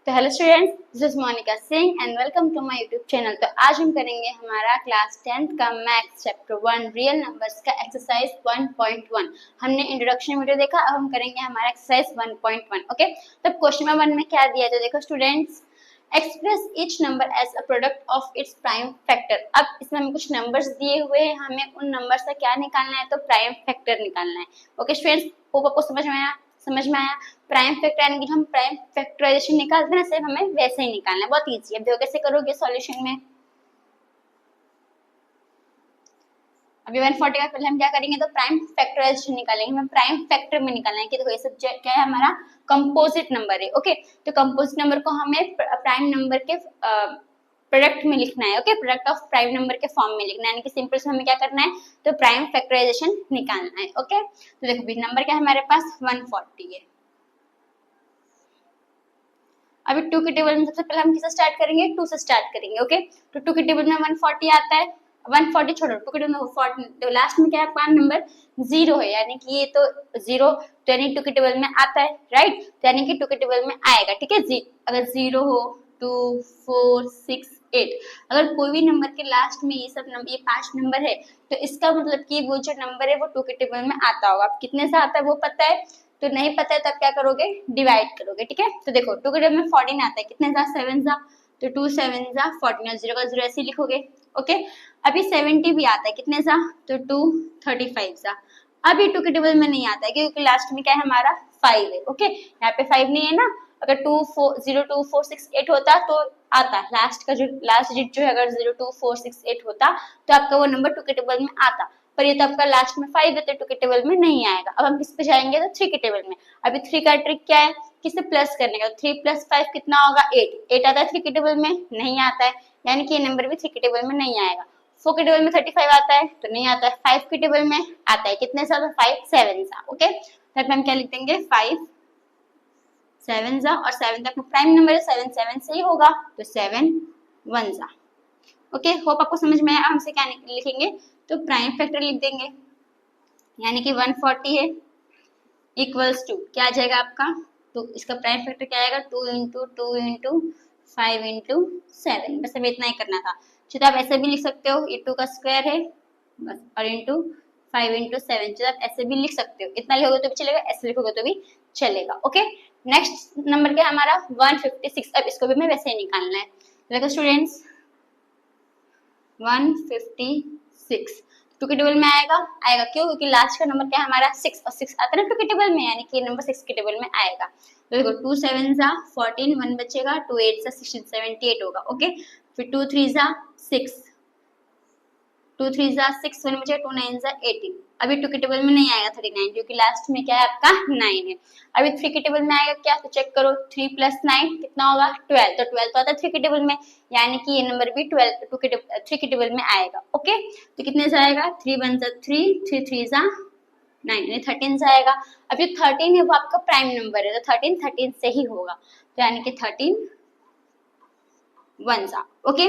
तो hello students, this is Monika Singh and welcome to my YouTube channel. तो आज हम करेंगे हमारा क्लास 10th का मैथ्स चैप्टर 1 रियल नंबर्स का एक्सरसाइज 1.1। हमने इंट्रोडक्शन वीडियो देखा, अब हम करेंगे हमारा एक्सरसाइज 1.1। ओके, तो क्वेश्चन नंबर 1 में क्या दिया है तो देखो students, express each number as a product of its prime factor. अब इसमें हमें कुछ नंबर्स दिए हुए हैं, हमें उन नंबर्स का क्या निकालना है तो प्राइम फैक्टर निकालना है। ओके स्टूडेंट्स, होप आपको समझ में आया। प्राइम फैक्टर यानी कि हम प्राइम फैक्टराइजेशन निकालते हैं ना, सिर्फ हमें वैसे ही निकालना है, बहुत इजी है। अब देखो कैसे करोगे सॉल्यूशन में। अभी 140 का पहले हम क्या करेंगे तो प्राइम फैक्टराइजेशन निकालेंगे, हमें प्राइम फैक्टर में निकालना है कि देखो ये सब क्या है, हमारा कंपोजिट नंबर है। ओके, तो कंपोजिट नंबर को हमें प्राइम नंबर के प्रोडक्ट में लिखना है। Okay, product of prime number के फॉर्म में लिखना है, यानी कि सिंपल से हमें क्या करना है तो प्राइम फैक्टराइजेशन निकालना है। ओके, तो देखो भी नंबर क्या है हमारे पास 140 है। अभी 2 के टेबल में सबसे पहले हम किससे स्टार्ट करेंगे, 2 से स्टार्ट करेंगे। ओके, तो 2 के टेबल में 140 आता है, 140 छोड़ो, 2 के टेबल में 40, तो लास्ट में क्या है आपका नंबर 0 है, यानी कि ये तो 0, तो यानी 2 के टेबल में आता है, राइट, तो यानी कि 2 के टेबल में आएगा। ठीक है जी, अगर 0 हो 2 4 6 8, अगर कोई भी नंबर के लास्ट में ये सब नंबर, ये 5 नंबर है, तो इसका मतलब कि वो जो नंबर है वो 2 के टेबल में आता होगा। अब कितने से आता है वो पता है, तो नहीं पता है तब क्या करोगे, डिवाइड करोगे। ठीक है, तो देखो 2 के टेबल में 14 आता है, कितने जा 7 जा, तो 2 7 जा 14, और 0 का 0 ऐसे लिखोगे। ओके, अभी 70 भी आता है, कितने जा, तो 2 35 जा। अभी 2 के टेबल में नहीं आता है क्योंकि लास्ट में क्या है हमारा 5 है। ओके, यहाँ पे 5 नहीं है ना, अगर 2 4 0 2 4 6 8 होता तो आता, लास्ट का जो लास्ट डिजिट जो है अगर 0 2 4 6 8 होता तो आपका वो नंबर 2 के टेबल में आता, पर ये तो आपका लास्ट में 5 है तो 2 के टेबल में नहीं आएगा। अब हम किस पे जाएंगे तो 3 के टेबल में। अभी 3 का ट्रिक क्या है, किसे प्लस करने का, 3 + 5 कितना होगा 8 आता है 3 के टेबल में, नहीं आता है, यानी कि ये नंबर भी 3 के टेबल में नहीं आएगा। 4 के टेबल में 35 आता है तो नहीं आता है, 5 के टेबल में आता है, कितने सा, 5 7 सा। ओके, तो हम क्या लिख देंगे 5 7 जा, और 7 तक प्राइम नंबर है, 7 7 से ही होगा, तो 7 1 जा। ओके, होप आपको समझ में आया। हमसे क्या लिखेंगे तो प्राइम फैक्टर लिख देंगे, यानी कि 140 है इक्वल्स टू क्या आ जाएगा आपका, तो इसका प्राइम फैक्टर क्या आएगा 2 × 2 × 5 × 7, बस हमें इतना ही करना था। तो आप ऐसे भी लिख सकते हो, ये 2 का स्क्वायर है बस, और इंटू 5 × 7, तो आप ऐसे भी लिख सकते हो, इतना लिखोगे तो भी चलेगा, ऐसे लिखोगे तो भी चलेगा। ओके, नेक्स्ट नंबर क्या है हमारा 156। अब इसको भी हमें वैसे ही निकालना है। देखो स्टूडेंट्स 156 2 के टेबल में आएगा क्यों, क्योंकि लास्ट का नंबर क्या है हमारा 6, और 6 आता है ना 2 के टेबल में, यानी कि ये नंबर 6 के टेबल में आएगा। तो देखो 2 7 जा 14, 1 बचेगा, 2 8 जा 16 78 होगा। ओके, फिर 2 3 जा 6, 2 3 जा 6, 1 बचेगा, 2 9 जा 18। अभी 2 के टेबल में नहीं आएगा 39, क्योंकि लास्ट में क्या है आपका 9 है। अभी 3 के टेबल में आएगा क्या, तो चेक करो 3 + 9 कितना होगा 12, तो 12 तो आता है 3 के टेबल में, यानी कि ये नंबर भी 3 के टेबल में आएगा। ओके, तो कितने से आएगा 3 1 जा 3 3 3 जा 9, यानी 13 से आएगा। अब जो 13 है वो आपका प्राइम नंबर है, तो 13 13 से ही होगा, तो यानी कि 13 1 जा। ओके,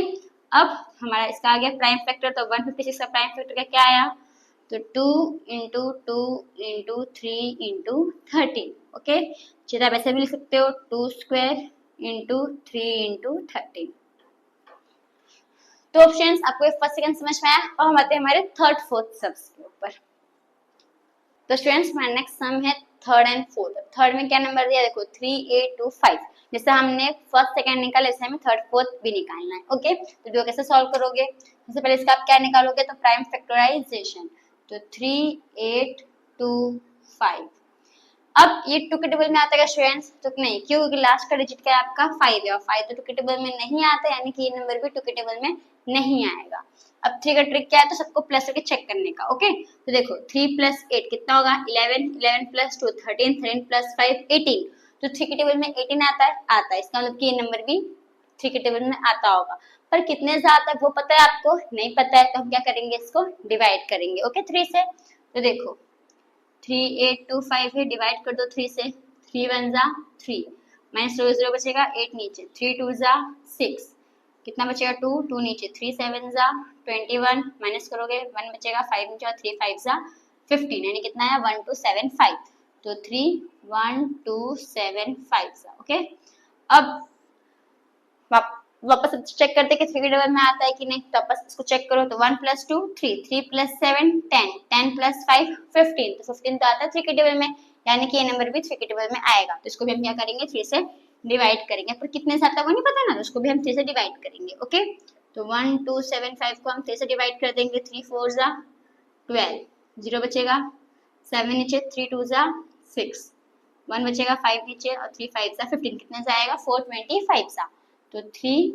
अब हमारा इसका आ गया प्राइम फैक्टर, तो 156 का प्राइम फैक्टर का क्या आया, तो 2 × 2 × 3 × 13। ओके, चलिए आप ऐसे भी लिख सकते हो 2 स्क्वायर × 3 × 13। तो ऑप्शंस आपको फर्स्ट सेकंड समझ में आया, और हम आते हैं हमारे थर्ड फोर्थ सब्स के ऊपर। तो स्टूडेंट्स हमारा नेक्स्ट सम है थर्ड एंड फोर्थ। थर्ड में क्या नंबर दिया, देखो 3 8 2 5, जैसे हमने फर्स्ट सेकंड निकाला ऐसे हमें थर्ड फोर्थ भी निकालना है। ओके, तो जो कैसे सॉल्व करोगे, सबसे पहले इसका आप क्या निकालोगे तो प्राइम फैक्टराइजेशन, तो 3 8 2 5। अब ये 2 के टेबल में आता है स्टूडेंट्स, तो नहीं, क्यों, क्योंकि लास्ट का डिजिट क्या है आपका 5 है, और 5 तो 2 के टेबल में नहीं आता, यानी कि ये नंबर भी 2 के टेबल में नहीं आएगा। अब 3 का ट्रिक क्या है, तो सबको प्लस करके चेक करने का। ओके, तो देखो 3 + 8 कितना होगा 11, 11 + 2 13, 13 + 5 18, तो 3 के टेबल में 18 आता है, इसका मतलब कि ये नंबर भी 3 के टेबल में आता होगा, पर कितने से आता है वो पता है आपको, नहीं पता है, तो हम क्या करेंगे इसको डिवाइड करेंगे। ओके, 3 से, तो देखो 3 8 2 5 है, डिवाइड कर दो 3 से, 3 1 जा 3, माइनस 2 0 बचेगा, 8 नीचे, 3 2 जा 6, कितना बचेगा 2 2 नीचे, 3 7 जा 21, माइनस करोगे 1 बचेगा, 5 नीचे, 3 5 जा 15, यानी कितना है 1 2 7 5, तो 3 1 2 7 5 जा। ओके, अब वापस चेक करते कि 3 के टेबल में आता है कि नहीं, तो वापस इसको चेक करो। तो 1 + 2 3, 3 + 7 10, 10 + 5 15, तो 15 तो आता है 3 के टेबल में, यानी कि ये नंबर भी 3 के टेबल में आएगा। तो इसको भी हम क्या करेंगे, 3 से डिवाइड करेंगे, पर कितने से आता है वो नहीं पता ना, तो उसको भी हम 3 से डिवाइड करेंगे। ओके, तो 1 2 7 5 को हम 3 से डिवाइड कर देंगे। 3 4 ज़ा 12, 0 बचेगा, 7 नीचे, 3 2 ज़ा 6, 1 बचेगा, 5 नीचे और 3 5 ज़ा 15, कितने से आएगा 425 ज़ा। तो 3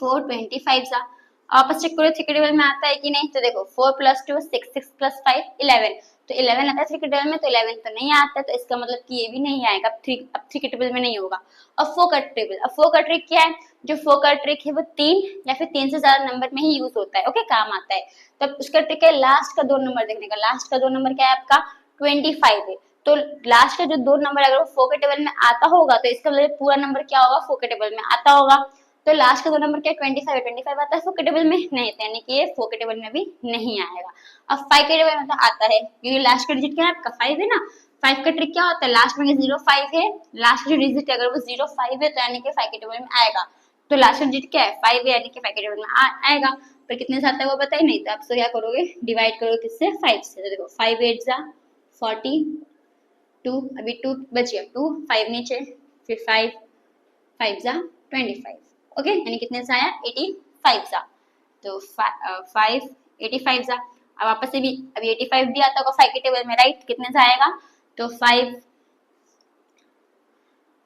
425 ज़ा। आपस चेक करो 3 के टेबल में आता है कि नहीं, तो देखो 4 + 2 6, 6 + 5 11, तो 11 आता है 3 के टेबल में, तो 11 तो नहीं आता है, तो इसका मतलब कि ये भी नहीं आएगा, अब 3 के टेबल में नहीं होगा। अब 4 का टेबल, अब 4 का ट्रिक क्या है, जो 4 का ट्रिक है वो 3 या फिर 3 से ज्यादा नंबर में ही यूज होता है। ओके, काम आता है। तब उसका ट्रिक है लास्ट का 2 नंबर देखने का। लास्ट का 2 नंबर क्या है आपका 25 है, तो लास्ट का जो 2 नंबर अगर वो 4 के टेबल में आता होगा, तो इसका मतलब पूरा नंबर क्या होगा 4 के टेबल में आता होगा। तो लास्ट का 2 नंबर क्या 25 है, 25 आता है 4 के टेबल में नहीं, यानी कि ये 4 के टेबल में भी नहीं आएगा। अब 5 के टेबल में तो आता है, क्योंकि लास्ट का डिजिट क्या है आपका 5 है ना। 5 का ट्रिक क्या होता है, लास्ट में 0 5 है, लास्ट का डिजिट अगर वो 0 5 है तो यानी कि 5 के टेबल में आएगा। तो लास्ट का डिजिट क्या है 5 है, यानी कि 5 के टेबल में आएगा। पर कितने से आता है वो पता ही नहीं, तो आप तो क्या करोगे, डिवाइड करोगे किससे 5 से। तो देखो 5 8 ज़ा 40, 2 अभी 2 बच गया, 2 5 नीचे, फिर 5 5 ज़ा 25। ओके, यानी कितने से आया 85 सा। तो 5 85 सा। अब वापस से भी अभी 85 भी आता होगा 5 के टेबल में, राइट, कितने से आएगा, तो 5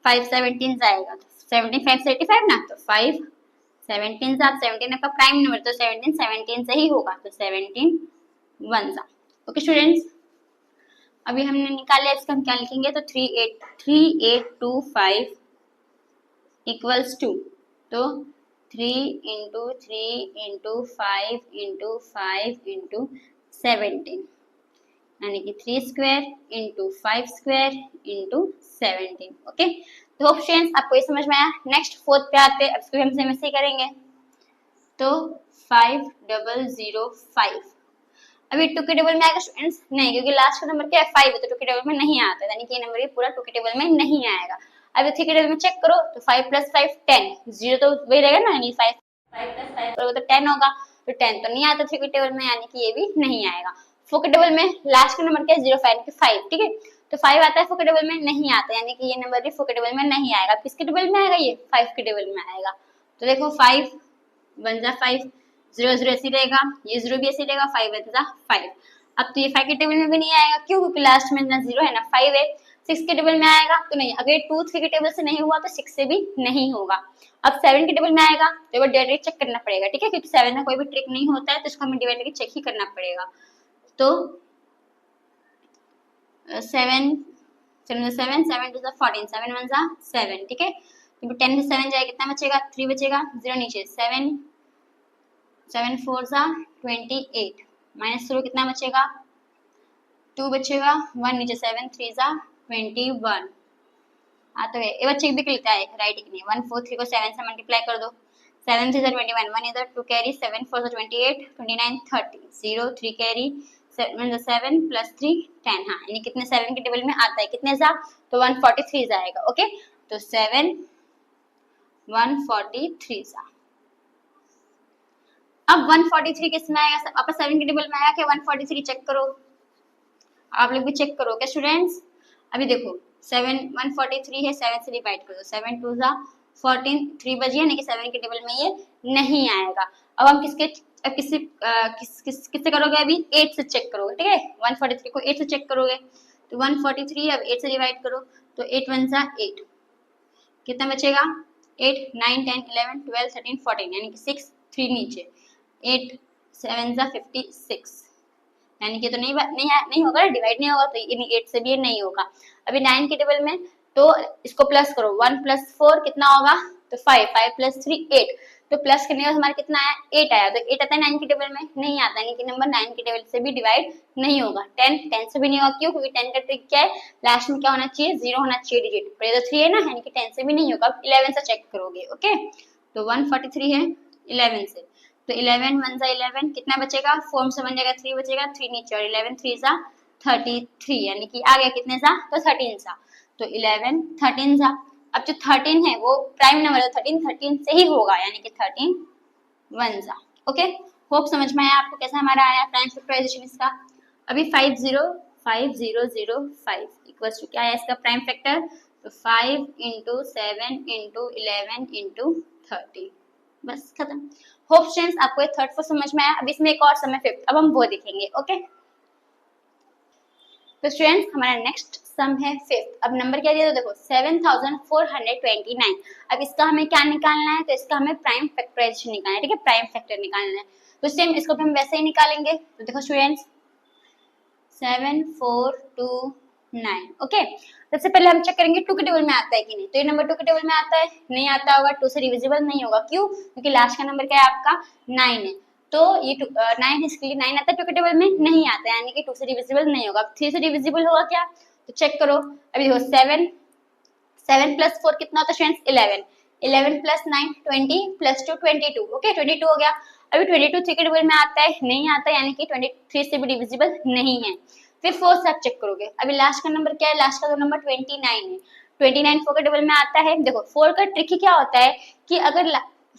5 17 से आएगा, तो 75 से 85 ना, तो 5 17 से, आप 17 आपका प्राइम नंबर, तो 17 17 से ही होगा, तो 17 1 सा। ओके स्टूडेंट्स, अभी हमने निकाले, इसका हम क्या लिखेंगे, तो 3825 इक्वल्स टू, तो 3 × 3 × 5 × 5 × 17, यानी कि 3 स्क्वायर × 5 स्क्वायर × 17। ओके, तो होप स्टूडेंट्स आपको ये समझ में आया। नेक्स्ट 4th पे आते हैं, अब इसको हम सेम ऐसे ही करेंगे। तो 5005 अभी 2 के टेबल में आएगा स्टूडेंट्स नहीं, क्योंकि लास्ट का नंबर क्या है 5 है, तो 2 के टेबल में नहीं आता, यानी कि ये नंबर ये पूरा 2 के टेबल में नहीं आएगा। अभी 3 के टेबल में चेक करो, तो 5 + 5 10, 0 तो वही रहेगा ना, यानी 5 + 5 तो 10 होगा, तो 10 तो नहीं आता 3 के टेबल में, यानी कि ये भी नहीं आएगा। 4 के टेबल में लास्ट का नंबर क्या है 0 5 कि 5, ठीक है, तो 5 आता है 4 के टेबल में नहीं आता, यानी कि ये नंबर भी 4 के टेबल में नहीं आएगा। किसके टेबल में आएगा, ये 5 के टेबल में आएगा। तो देखो 5 1 ज़ा 5, 0 0 ऐसे रहेगा, ये 0 भी ऐसे रहेगा, 5 1 ज़ा 5। अब तो ये 5 के टेबल में भी नहीं आएगा, क्यों, क्योंकि लास्ट में ना 0 है ना 5 है। 6 के टेबल में आएगा तो नहीं, अगर 2 3 के टेबल से नहीं हुआ तो 6 से भी नहीं होगा। अब 7 के टेबल में आएगा तो वो डायरेक्ट चेक करना पड़ेगा, ठीक है, क्योंकि 7 में कोई भी ट्रिक नहीं होता है, तो इसको हमें डिवाइड करके चेक ही करना पड़ेगा। तो 7 7 7 7 2 14, 7 1 ज़ा 7, ठीक है, तो 10 से 7 जाए कितना बचेगा 3 बचेगा, 0 नीचे, 7 7 4 ज़ा 28, माइनस 0 कितना बचेगा 2 बचेगा, 1 नीचे, 7 3 ज़ा 21। तो ये बच्चे भी लिखता है राइट कि नहीं, 1 4 3 को 7 से मल्टीप्लाई कर दो, 7 3 ज़ा 21, 1 इधर 2 कैरी, 7 4 ज़ा 28 29 30, 0 3 कैरी, 7 ज़ा 7 + 3 10, हाँ, यानी कितने 7 के टेबल में आता है, कितने ज़ा, तो 143 आएगा। ओके, तो 7 143 ज़ा। अब 143 किस में आएगा, वापस 7 के टेबल में आया क्या 143, चेक करो, आप लोग भी चेक करो क्या स्टूडेंट्स। अभी देखो 7 143 है, 7 से डिवाइड कर दो, 7 2 ज़ा 14, 3 बजे, यानी कि 7 के टेबल में ये नहीं आएगा। अब हम किससे करोगे, अभी 8 से चेक करोगे, ठीक है, 143 को 8 से चेक करोगे, तो 143 अब 8 से डिवाइड करो, तो 8 1 ज़ा 8, कितना बचेगा 8 9 10 11 12 13 14, यानी कि 6 3 नीचे, 8 7 ज़ा 56, यानी कि तो नहीं होगा, डिवाइड नहीं होगा, तो 8 से भी ये नहीं होगा। अभी 9 के टेबल में, तो इसको प्लस करो, 1 + 4 कितना होगा, तो 5 5 + 3 8, तो प्लस करने के बाद हमारा कितना आया 8 आया, तो 8 आता है 9 के टेबल में नहीं आता, यानी कि नंबर 9 के टेबल से भी डिवाइड नहीं होगा। 10 से भी नहीं होगा, क्यों, क्योंकि 10 का ट्रिक क्या है, लास्ट में क्या होना चाहिए 0 होना चाहिए डिजिट, पर ये तो 3 है ना, यानी कि 10 से भी नहीं होगा। 11 से चेक करोगे। ओके, तो 143 है 11 से, तो 11 1 ज़ा 11, कितना बचेगा 4 से 1 जाएगा 3 बचेगा, 3 नीचे, और 11 3 ज़ा 33, यानी कि आ गया कितने सा, तो 13 सा, तो 11 13 सा। अब जो 13 है वो प्राइम नंबर है, 13 से ही होगा, यानी कि 13 1 जा। ओके, होप समझ में आया आपको कैसा हमारा आया प्राइम फैक्टराइजेशन इसका। अभी 5005 इक्वल्स टू क्या है इसका प्राइम फैक्टर, तो 5 इंटू 7 इंटू 11 इंटू 30, बस खत्म। होप स्टूडेंट्स आपको ये थर्ड फोर्थ समझ में आया। अब इसमें एक और सम है फिफ्थ, अब हम वो देखेंगे। ओके, तो स्टूडेंट्स हमारा नेक्स्ट सम है फिफ्थ। अब नंबर क्या दिया, तो देखो 7429। अब इसका हमें क्या निकालना है, तो इसका हमें प्राइम फैक्टराइजेशन निकालना है, ठीक है, प्राइम फैक्टर निकालना है। तो सेम इसको भी हम वैसे ही निकालेंगे। तो देखो स्टूडेंट्स 7429, ओके। सबसे पहले हम चेक करेंगे टू के टेबल में आता है कि नहीं। तो ये नंबर टू के टेबल में आता है, नहीं आता होगा, टू से डिविजिबल नहीं होगा। क्यों? क्योंकि लास्ट का नंबर क्या है आपका 9 है, तो ये 9 इसके लिए 9 आता है, टू के टेबल में नहीं आता है, यानी कि 2 से डिविजिबल नहीं होगा। 3 से डिविजिबल होगा क्या, तो चेक करो। अभी देखो 7 प्लस 4 कितना होता है फ्रेंड्स 11 प्लस 9 20 प्लस 2 22, ओके 22 हो गया। अभी 22 3 के टेबल में आता है, नहीं आता, यानी कि 23 से भी डिविजिबल नहीं है। फिर 4 से आप चेक करोगे। अभी लास्ट का नंबर क्या है, लास्ट का तो नंबर 29 है, 29 4 के टेबल में आता है। देखो 4 का ट्रिक ही क्या होता है कि अगर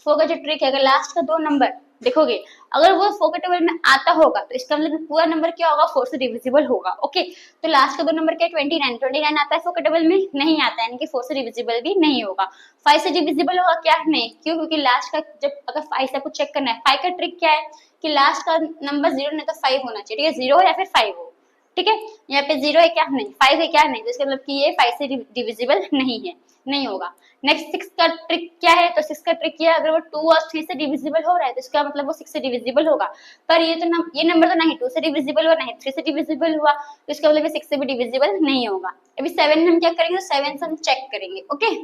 4 का जो ट्रिक है, अगर लास्ट का 2 नंबर देखोगे, अगर वो 4 के टेबल में आता होगा तो इसका मतलब पूरा नंबर क्या होगा 4 से डिविजिबल होगा। ओके, तो लास्ट का 2 नंबर क्या है 29 आता है, 4 के टेबल में नहीं आता है, यानी कि 4 से डिविजिबल भी नहीं होगा। 5 से डिविजिबल होगा क्या, नहीं। क्यों? क्योंकि लास्ट का जब अगर 5 से आपको चेक करना है, 5 का ट्रिक क्या है कि लास्ट का नंबर 0 नहीं तो 5 होना चाहिए, ठीक है, 0 या फिर 5 हो, ठीक है। यहाँ पे 0 है क्या, नहीं, 5 है क्या, नहीं, तो इसका मतलब कि ये 5 से डिविजिबल नहीं है, नहीं होगा। नेक्स्ट 6 का ट्रिक क्या है, तो 6 का ट्रिक क्या है, अगर वो 2 और 3 से डिविजिबल हो रहा है तो इसका मतलब वो 6 से डिविजिबल होगा। पर ये तो ये नंबर तो नहीं 2 से डिविजिबल हुआ, नहीं 3 से डिविजिबल हुआ, तो इसका मतलब 6 से भी डिविजिबल नहीं होगा। अभी 7 में हम क्या करेंगे, तो 7 से हम चेक करेंगे, ओके,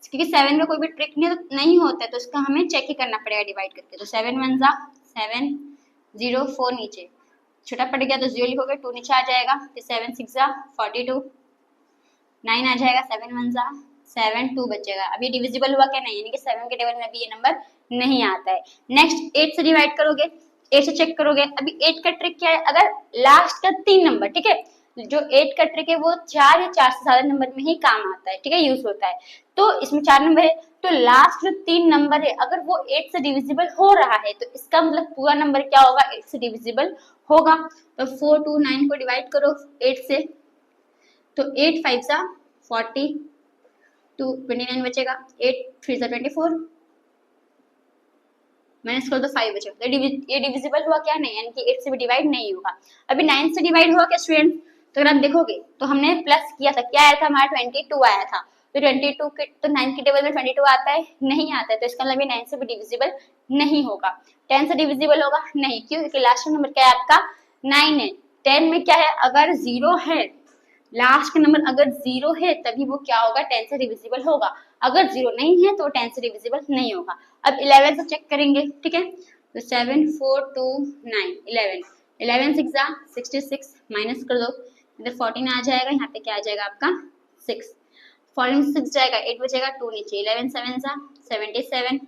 क्योंकि 7 में कोई भी ट्रिक नहीं होता है, तो इसका हमें चेक ही करना पड़ेगा डिवाइड करके। तो 7 1 जा 7 0 4 नीचे छोटा पड़ गया तो 0 लिखोगे, 2 नीचे आ जाएगा, फिर 7 6 जा 42, 9 आ जाएगा, 7 1 जा 7 2 बचेगा। अभी डिविजिबल हुआ क्या, नहीं, यानी कि 7 के टेबल में भी ये नंबर नहीं आता है। नेक्स्ट 8 से डिवाइड करोगे, 8 से चेक करोगे। अभी 8 का ट्रिक क्या है, अगर लास्ट का 3 नंबर, ठीक है, जो 8 का ट्रिक है वो 4 या 4 से ज्यादा नंबर में ही काम आता है, ठीक है, यूज होता है। तो इसमें 4 नंबर है, तो लास्ट जो 3 नंबर है अगर वो 8 से डिविजिबल हो रहा है तो इसका मतलब पूरा नंबर क्या होगा 8 से डिविजिबल होगा। तो 4 2 9 को डिवाइड करो 8 से, तो 8 5 जा 40, 2 29 बचेगा, 8 3 जा 24, माइनस करो तो 5 बचेगा। तो ये डिविजिबल हुआ क्या, नहीं, यानी कि 8 से भी डिवाइड नहीं होगा। अभी 9 से डिवाइड हुआ क्या स्टूडेंट, तो अगर आप देखोगे तो हमने प्लस किया था, क्या आया था हमारा 22 आया था, तो 22 के तो 9 के टेबल में 22 आता है, नहीं आता है, तो इसका मतलब 9 से भी डिविजिबल नहीं होगा। 10 से डिविजिबल होगा, नहीं, क्यों? क्योंकि लास्ट नंबर क्या है आपका 9 है। 10 में क्या है, अगर 0 है, लास्ट का नंबर अगर 0 है तभी वो क्या होगा 10 से डिविजिबल होगा, अगर 0 नहीं है तो 10 से डिविजिबल नहीं होगा। अब 11 से चेक करेंगे, ठीक है, तो 7 4 2 9 11 6 जा 66, माइनस कर दो, इधर 14 आ जाएगा, यहाँ पे क्या आ जाएगा आपका 6, 14 6 जाएगा, 8 बचेगा, 2 नीचे, 11 7 जा 77,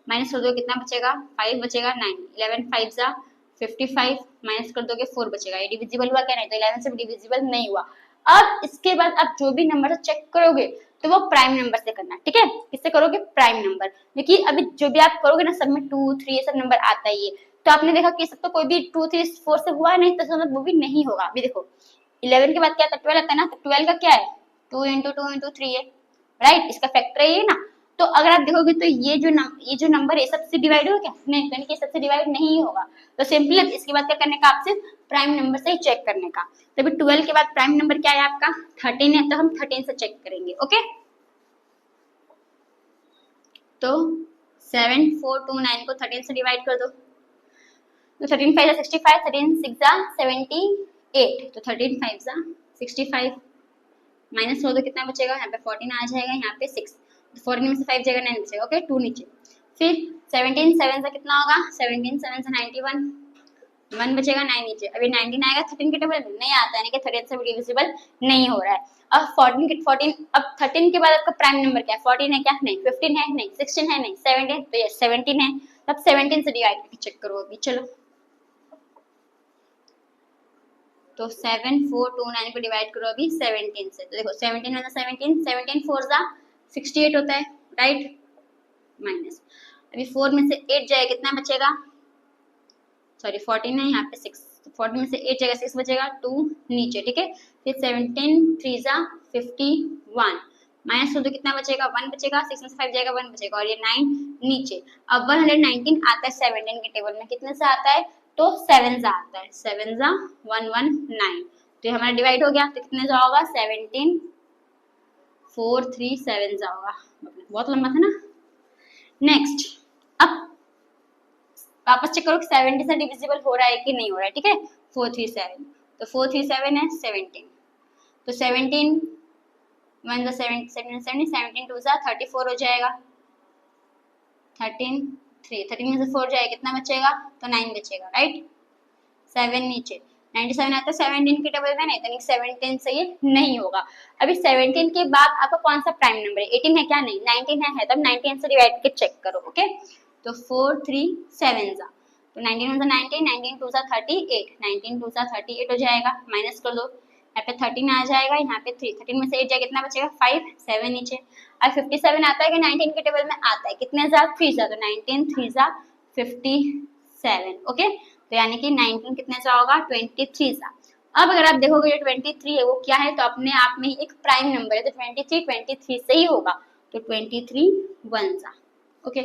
माइनस कर दो कितना बचेगा 5 बचेगा, 9 11 5 जा 55, माइनस कर दोगे 4 बचेगा। ये डिविजिबल हुआ क्या, नहीं, तो 11 से भी डिविजिबल नहीं हुआ। अब इसके बाद आप जो भी नंबर चेक करोगे तो वो प्राइम नंबर से करना, ठीक है, किससे करोगे प्राइम नंबर, क्योंकि अभी जो भी आप करोगे ना सब में 2 3 ये सब नंबर आता ही है। तो आपने देखा कि सब तो कोई भी 2 3 4 से हुआ नहीं, तो मतलब वो भी नहीं होगा। अभी देखो 11 के बाद क्या था 12 आता है ना, तो 12 का क्या है 2 × 2 × 3 है, राइट, इसका फैक्टर है ये ना। तो अगर आप देखोगे तो ये जो नंबर है सबसे डिवाइड होगा क्या, नहीं, यानी कि सबसे डिवाइड नहीं होगा। तो सिंपली इसके बाद क्या करने का आपसे प्राइम नंबर से ही चेक करने का। तो अभी 12 के बाद प्राइम नंबर क्या है आपका 13 है, तो हम 13 से चेक करेंगे, ओके। तो 7 4 2 9 को 13 से डिवाइड कर दो, तो 13 5 जा 65, 13 6 जा 78, तो 13 5 जा 65, माइनस हो तो कितना बचेगा, यहाँ पे 14 आ जाएगा, यहाँ पे 6, 14 में से 5 जाएगा 9 बचेगा, ओके, 2 नीचे, फिर 17 7 से कितना होगा 17 7 से 91, 1 बचेगा, 9 नीचे। अभी 19 आएगा 13 के टेबल में नहीं आता, यानी कि 13 से भी डिविजिबल नहीं हो रहा है। अब 14 अब 13 के बाद आपका प्राइम नंबर क्या है 14 है क्या, नहीं, 15 है नहीं, 16 है नहीं, 17, तो ये 17 है। अब 17 से डिवाइड करके चेक करो अभी, चलो, तो 7 4 2 9 को डिवाइड करो अभी 17 से, तो देखो 17 में 17 17 4 जा 68 होता है, राइट, माइनस, अभी 4 में से 8 जाए कितना बचेगा, सॉरी 14 है यहाँ पे 6, तो 14 में से 8 जाएगा 6 बचेगा, 2 नीचे, ठीक है, फिर 17 3 जा 51, माइनस 2 कितना बचेगा, 1 बचेगा, 6 में से 5 जाएगा 1 बचेगा, और ये 9 नीचे। अब 119 आता है 17 के टेबल में, कितने से आता है, तो 7 जा आता है, 7 जा 119, तो ये हमारा डिवाइड हो गया, तो कितने जा होगा, 17 4 3 7 जा होगा, बहुत लंबा था ना। नेक्स्ट, अब वापस चेक करो कि 70 से डिविजिबल हो रहा है कि नहीं हो रहा है, ठीक है, 437, तो 437 है 17, तो 17 1 जा 7 17 2 जा 34 हो जाएगा, 13 में से 4 जाएगा कितना बचेगा, तो 9 बचेगा, राइट, 7 नीचे, 97 आता है 17 के टेबल में, नहीं तो 17 से ये नहीं होगा। अभी 17 के बाद आपका कौन सा प्राइम नंबर है, 18 है क्या, नहीं 19 है, तब 19 से डिवाइड करके चेक करो, ओके, तो 4 3 7 जा, तो 19 1 19 19 2 जा 38, 19 2 जा 38 हो जाएगा, माइनस कर दो, यहाँ पे 13 आ जाएगा, यहाँ पे 3, 13 में से 8 जाएगा कितना बचेगा, 5 7 नीचे। अब 57 आता है कि 19 के टेबल में आता है, कितने जा 3 जा, तो 19 3 जा 57, ओके, तो यानी कि 19 कितने सा होगा, 23 सा। अब अगर आप देखोगे जो 23 है वो क्या है, तो अपने आप में ही एक प्राइम नंबर है, तो 23 से ही होगा, तो 23 1 सा, ओके।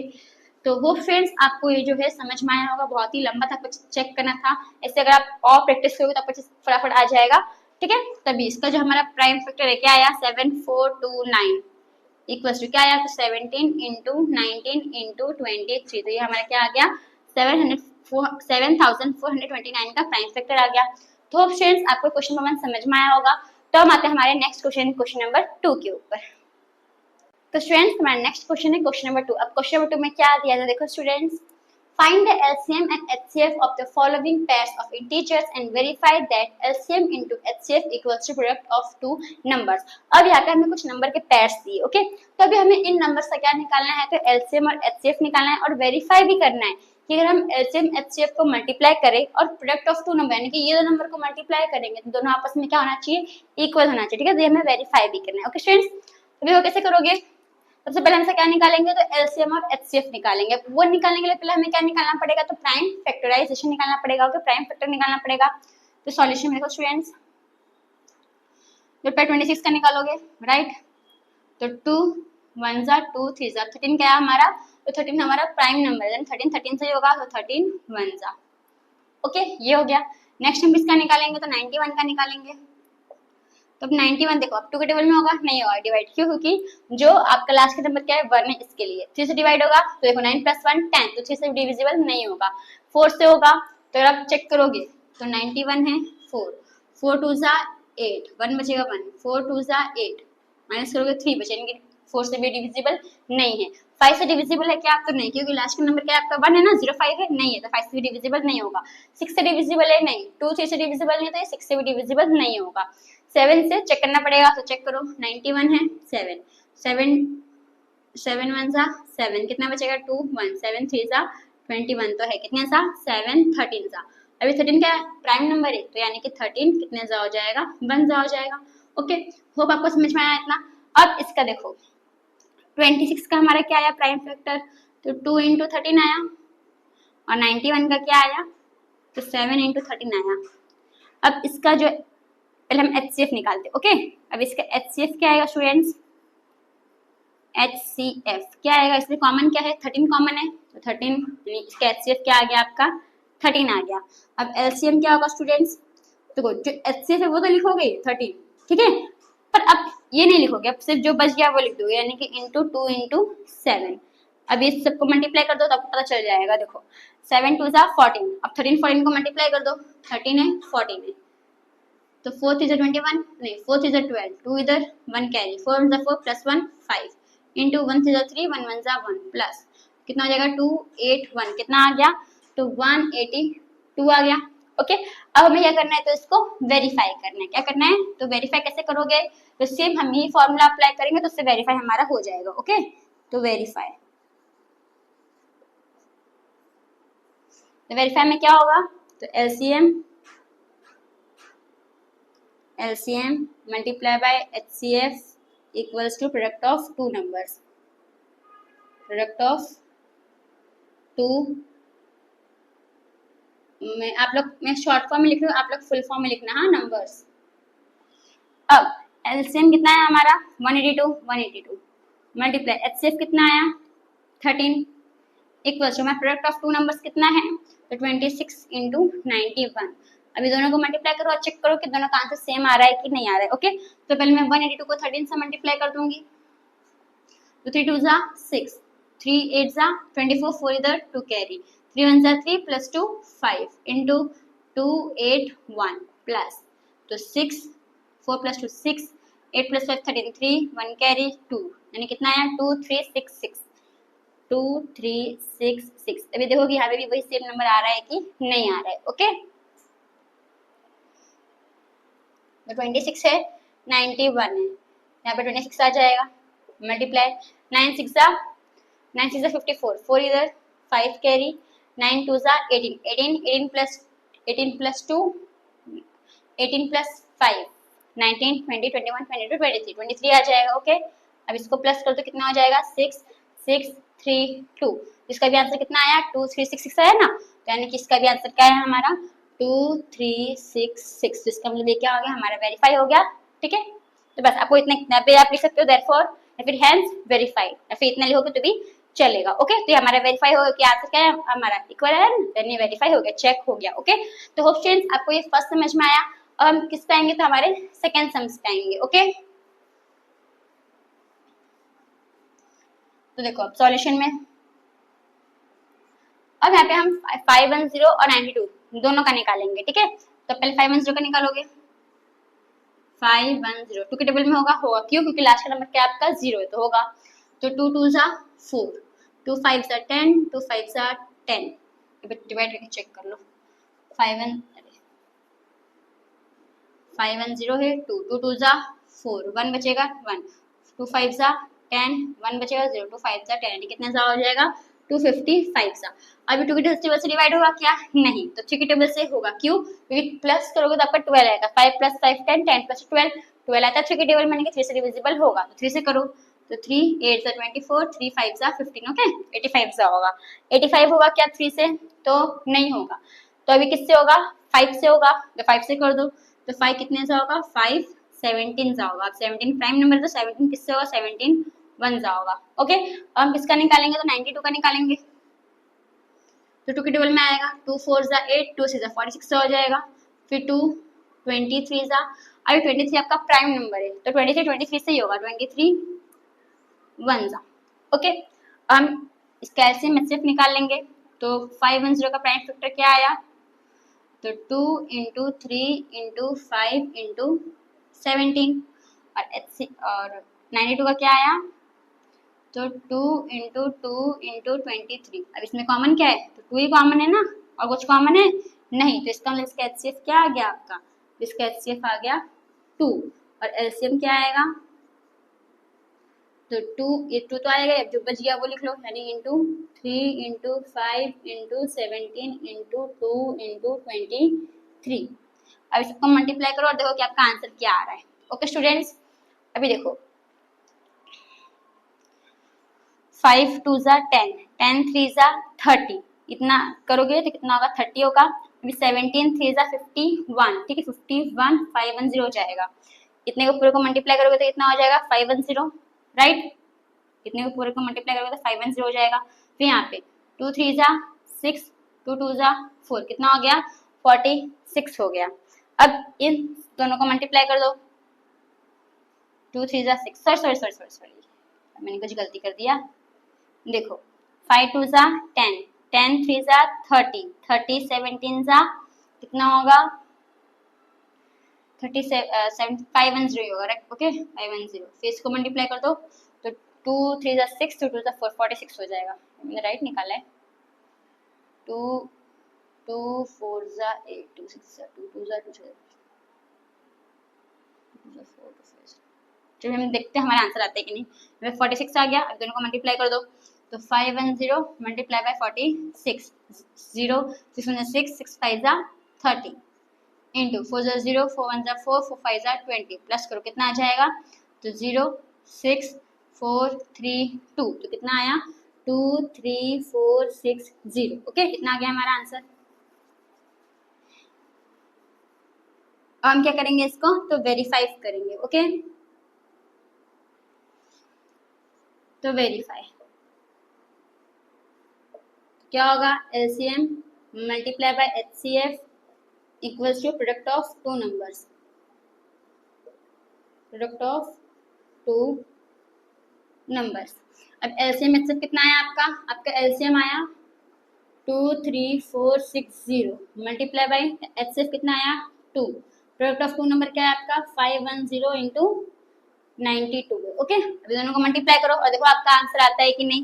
तो वो फ्रेंड्स आपको ये जो है समझ में आया होगा, बहुत ही लंबा था, कुछ चेक करना था, ऐसे अगर आप और प्रैक्टिस करोगे तो आपको फटाफट आ जाएगा, ठीक है। तभी इसका जो हमारा प्राइम फैक्टर है क्या आया, 7429 इक्वल्स टू क्या आया, तो 17 इंटू 19 इंटू 23, तो ये हमारा क्या आ गया, 7429 का प्राइम फैक्टर आ गया। तो फ्रेंड्स आपको क्वेश्चन नंबर 1 समझ में आया होगा, तो हम आते हैं हमारे नेक्स्ट क्वेश्चन, क्वेश्चन नंबर 2 के ऊपर। तो स्टूडेंट्स हमारा नेक्स्ट क्वेश्चन है क्वेश्चन नंबर 2। अब क्वेश्चन नंबर 2 में क्या दिया है, देखो students, find the LCM and HCF of the following pairs of integers and verify that LCM into HCF equals to product of two numbers। अब यहाँ पे हमें कुछ नंबर के पेयर्स दिए, ओके, तो अभी हमें इन नंबर्स का क्या निकालना है, तो LCM और HCF निकालना है, और वेरीफाई भी करना है कि अगर हम LCM HCF को मल्टीप्लाई करें और प्रोडक्ट ऑफ टू नंबर, यानी कि ये दो नंबर को मल्टीप्लाई करेंगे तो दोनों आपस में क्या होना चाहिए, इक्वल होना चाहिए, ठीक है, तो ये हमें वेरीफाई भी करना है, ओके स्टूडेंट्स। अभी वो कैसे करोगे, सबसे पहले हम क्या निकालेंगे, तो एलसीएम और एचसीएफ निकालेंगे। वो निकालने के लिए पहले हमें क्या निकालना पड़ेगा, तो प्राइम फैक्टराइजेशन निकालना पड़ेगा, ओके, प्राइम फैक्टर निकालना पड़ेगा। तो सॉल्यूशन में देखो स्टूडेंट्स, तो 26 का निकालोगे, राइट, तो 2 1 जा 2 3 जा 13 क्या है हमारा, तो 13 हमारा प्राइम नंबर है, 13 से ही होगा, तो 13 1 जा, ओके, ये हो गया। नेक्स्ट हम किसका निकालेंगे, तो 91 का निकालेंगे। तो 91 देखो अब 2 के टेबल में होगा, नहीं होगा डिवाइड, क्यों, क्योंकि जो आपका लास्ट का नंबर क्या है 1 है, इसके लिए 3 से डिवाइड होगा, तो देखो 9 + 1 10, तो 3 से डिविजिबल नहीं होगा, 4 से होगा, तो अगर आप चेक करोगे तो 91 है 4 4 2 जा 8 1 बचेगा 1 4 2 जा 8, माइनस करोगे 3 बचेंगे, 4 से भी डिविजिबल नहीं है। 5 से डिविजिबल है क्या, आपका नहीं, क्योंकि लास्ट का नंबर क्या है आपका 1 है ना, 05 है, नहीं है, तो 5 से भी डिविजिबल नहीं होगा। 6 से डिविजिबल है, नहीं, 2 3 से डिविजिबल नहीं, तो ये 6 से भी डिविजिबल नहीं होगा। 7 से चेक करना पड़ेगा, तो चेक करो 91 है 7 7 7 1 जा 7, कितना बचेगा 2 1 7 3 जा 21, तो है कितने सा 7 13 जा। अभी 13 क्या प्राइम नंबर है, तो यानी कि 13 कितने जा हो जाएगा, 1 जा हो जाएगा, ओके। होप आपको समझ में आया इतना। अब इसका देखो 26 का हमारा क्या आया प्राइम फैक्टर, तो 2 × 13 आया, और 91 का क्या आया, तो 7 × 13 आया। अब इसका जो पहले हम HCF निकालते, ओके। अब इसका HCF क्या आएगा स्टूडेंट्स, HCF क्या आएगा, इसमें कॉमन क्या है 13 कॉमन है, तो 13, इसका HCF क्या आ गया आपका 13 आ गया। अब LCM क्या होगा स्टूडेंट्स, देखो जो HCF है वो तो लिखोगे 13, ठीक है, पर अब ये नहीं लिखोगे, अब सिर्फ जो बच गया वो लिख दोगे, यानी कि इंटू 2 × 7। अब ये सबको मल्टीप्लाई कर दो तो आपको पता चल जाएगा, देखो 7 2 जा 14, अब 13 14 को मल्टीप्लाई कर दो, 13 है 14 है, तो 4 3 जा 21, नहीं 4 3 जा 12, 2 इधर 1 कैरी, 4 1 जा 4 + 1 5 इंटू 1 3 जा 3 1 1 जा 1 प्लस कितना हो जाएगा 2 8 1, कितना आ गया, तो 182 आ गया, ओके। अब हमें क्या करना है, तो इसको वेरीफाई करना है, क्या करना है, तो वेरीफाई कैसे करोगे, तो सेम हम यही फॉर्मूला अप्लाई करेंगे तो उससे वेरीफाई हमारा हो जाएगा, ओके। तो वेरीफाई, तो वेरीफाई में क्या होगा, तो LCM multiply by HCF equals to product of two numbers, product of two, मैं शॉर्ट फॉर्म में लिख रही हूँ, आप लोग फुल फॉर्म में लिखना, हाँ, नंबर्स। अब एलसीएम कितना है हमारा 182 मल्टीप्लाई एचसीएफ कितना आया 13 इक्वल्स टू मैं प्रोडक्ट ऑफ टू नंबर्स कितना है तो 26 इंटू 91। अभी दोनों को मल्टीप्लाई करो और चेक करो कि दोनों का आंसर सेम आ रहा है कि नहीं आ रहा है। ओके, तो पहले मैं 182 को 13 से मल्टीप्लाई कर दूंगी, तो 3 2 जा 6, 3 8 जा 24, 4 इधर 2 कैरी, 3 1 जा 3 प्लस 2 5 इंटू 2 8 1 प्लस तो 6 4 प्लस 2 6 8 प्लस 5 13 3 1 कैरी 2 यानी कितना आया 2 3 6 6 2 3 6 6। अभी देखो कि यहाँ पे भी वही सेम नंबर आ रहा है कि नहीं आ रहा है। ओके, तो 26 है 91 है, यहाँ पे 26 आ जाएगा मल्टीप्लाई 9 6 जा 54, 4 इधर 5 कैरी 9 2 जा 18 प्लस 2 18 प्लस 5 19 20 21 22 23 आ जाएगा। ओके, अब इसको प्लस कर दो कितना हो जाएगा 6 6 3 2, इसका भी आंसर कितना आया 2 3 6 6 आया ना, तो यानी कि इसका भी आंसर क्या है हमारा 2 3 6 6, जिसका मतलब ये क्या हो गया हमारा वेरीफाई हो गया। ठीक है, तो बस आपको इतना पे आप लिख सकते हो देयरफॉर या फिर हेंस वेरीफाइड या फिर इतना लिखोगे तो भी चलेगा। ओके, तो ये हमारा वेरीफाई हो गया, आंसर क्या है हमारा इक्वल है, यानी वेरीफाई हो गया, चेक हो गया। ओके, तो होप स्टूडेंट्स आपको ये फर्स्ट समझ में आया। अब हम किस पे आएंगे तो हमारे सेकेंड सम्स पे आएंगे। ओके, तो देखो अब सॉल्यूशन में अब यहाँ पे हम 510 और 92 दोनों का निकालेंगे। ठीक है, तो पहले 510 का निकालोगे, 510 टू के टेबल में होगा क्यों, क्योंकि लास्ट का नंबर क्या आपका 0 है तो होगा, तो 2 2 जा 4 2 5 जा 10 2 5 जा 10, डिवाइड करके चेक कर लो 510 है 2 2 2 जा 4 1 बचेगा 1 2 5 जा 10 1 बचेगा 0 2 5 जा 10 यानी कितना जा हो जाएगा 255 सा। अभी 2 की टेबल से डिवाइड होगा क्या, नहीं, तो 3 की टेबल से होगा, क्यों, क्योंकि प्लस करोगे तो आपका 12 आएगा, 5 प्लस 5 10 10 प्लस 12 आता है 3 की टेबल में, 3 से डिविजिबल होगा तो 3 से करो, तो 3 8 जा 24 3 5 जा 15। ओके, 85 जा होगा, 85 होगा क्या 3 से, तो नहीं होगा, तो अभी किससे होगा 5 से होगा, तो 5 से कर दो, तो 5 कितने से होगा 5 17 जा होगा, अब 17 प्राइम नंबर तो 17 किससे होगा 17 1 जा होगा। ओके, अब हम किसका निकालेंगे तो 92 का निकालेंगे, तो 2 की टेबल में आएगा 2 4 जा 8 2 6 जा 46 हो जाएगा, फिर 2 23 जा, अभी 23 आपका प्राइम नंबर है तो 23 से ही होगा 23 1 जा। ओके, हम इसका एलसीएम एचसीएफ निकाल लेंगे, तो 510 का प्राइम फैक्टर क्या आया, तो 2 इंटू 3 इंटू 5 इंटू 17 और 92 का क्या आया, तो 2 इंटू 2 इंटू 23। अब इसमें कॉमन क्या है, तो 2 ही कॉमन है ना, और कुछ कॉमन है नहीं, तो इसका मतलब इसका एचसीएफ क्या आ गया आपका, इसका एचसीएफ आ गया 2 और एलसीएम क्या आएगा, तो 2 ये 2 तो आएगा, जो बच गया वो लिख लो, यानी into 3 into 5 into 17 into 2 into 23। अब इसको मल्टीप्लाई करो और देखो कि आपका आंसर क्या आ रहा है। ओके स्टूडेंट्स, अभी देखो 5 2 जा 10 10 3 जा 30, इतना करोगे तो कितना होगा 30 होगा, अभी 17 3 जा 51, ठीक है 51 510 हो जाएगा, इतने को पूरे को मल्टीप्लाई करोगे तो कितना हो जाएगा 510, राइट, इतने को पूरे को मल्टीप्लाई करोगे तो 510 हो जाएगा, फिर यहाँ पे 2 3 जा 6 2 2 जा 4 कितना हो गया 46 हो गया। अब इन दोनों को मल्टीप्लाई कर दो, 2 3 जा 6 सॉरी मैंने कुछ गलती कर दिया, देखो 5 2 जा 10 10 3 जा 30 30 17 जा कितना होगा 37 510 होगा, राइट। ओके 510, फिर इसको मल्टीप्लाई कर दो, तो 2 3 जा 6 2 2 जा 4 46 हो जाएगा, मैंने राइट निकाला है, 2 2 4 जा 8 2 6 जा 2 2 जा 2 जा 4 चलिए हम देखते हैं हमारा आंसर आता है कि नहीं। 46 आ गया, अब दोनों को मल्टीप्लाई कर दो, तो 510 मल्टीप्लाई बाय 46 0 6 1 6 6 5 जा 30 इंटू 4 जा 0 4 1 जा 4 4 5 जा 20 प्लस करो कितना आ जाएगा, तो 0 6 4 3 2, तो कितना आया 2 3 4 6 0। ओके, इतना आ गया हमारा आंसर। अब हम क्या करेंगे इसको, तो वेरीफाई करेंगे। ओके, तो वेरीफाई क्या होगा, LCM multiply by HCF equals to product of two numbers, product of two numbers. अब एलसीएम एचसीएफ कितना आया आपका एलसीएम आया 2 3 4 6 0 मल्टीप्लाई बाय एचसीएफ कितना आया 2, प्रोडक्ट ऑफ टू नंबर क्या है आपका 510 इंटू 92। ओके, अभी दोनों को मल्टीप्लाई करो और देखो आपका आंसर आता है कि नहीं।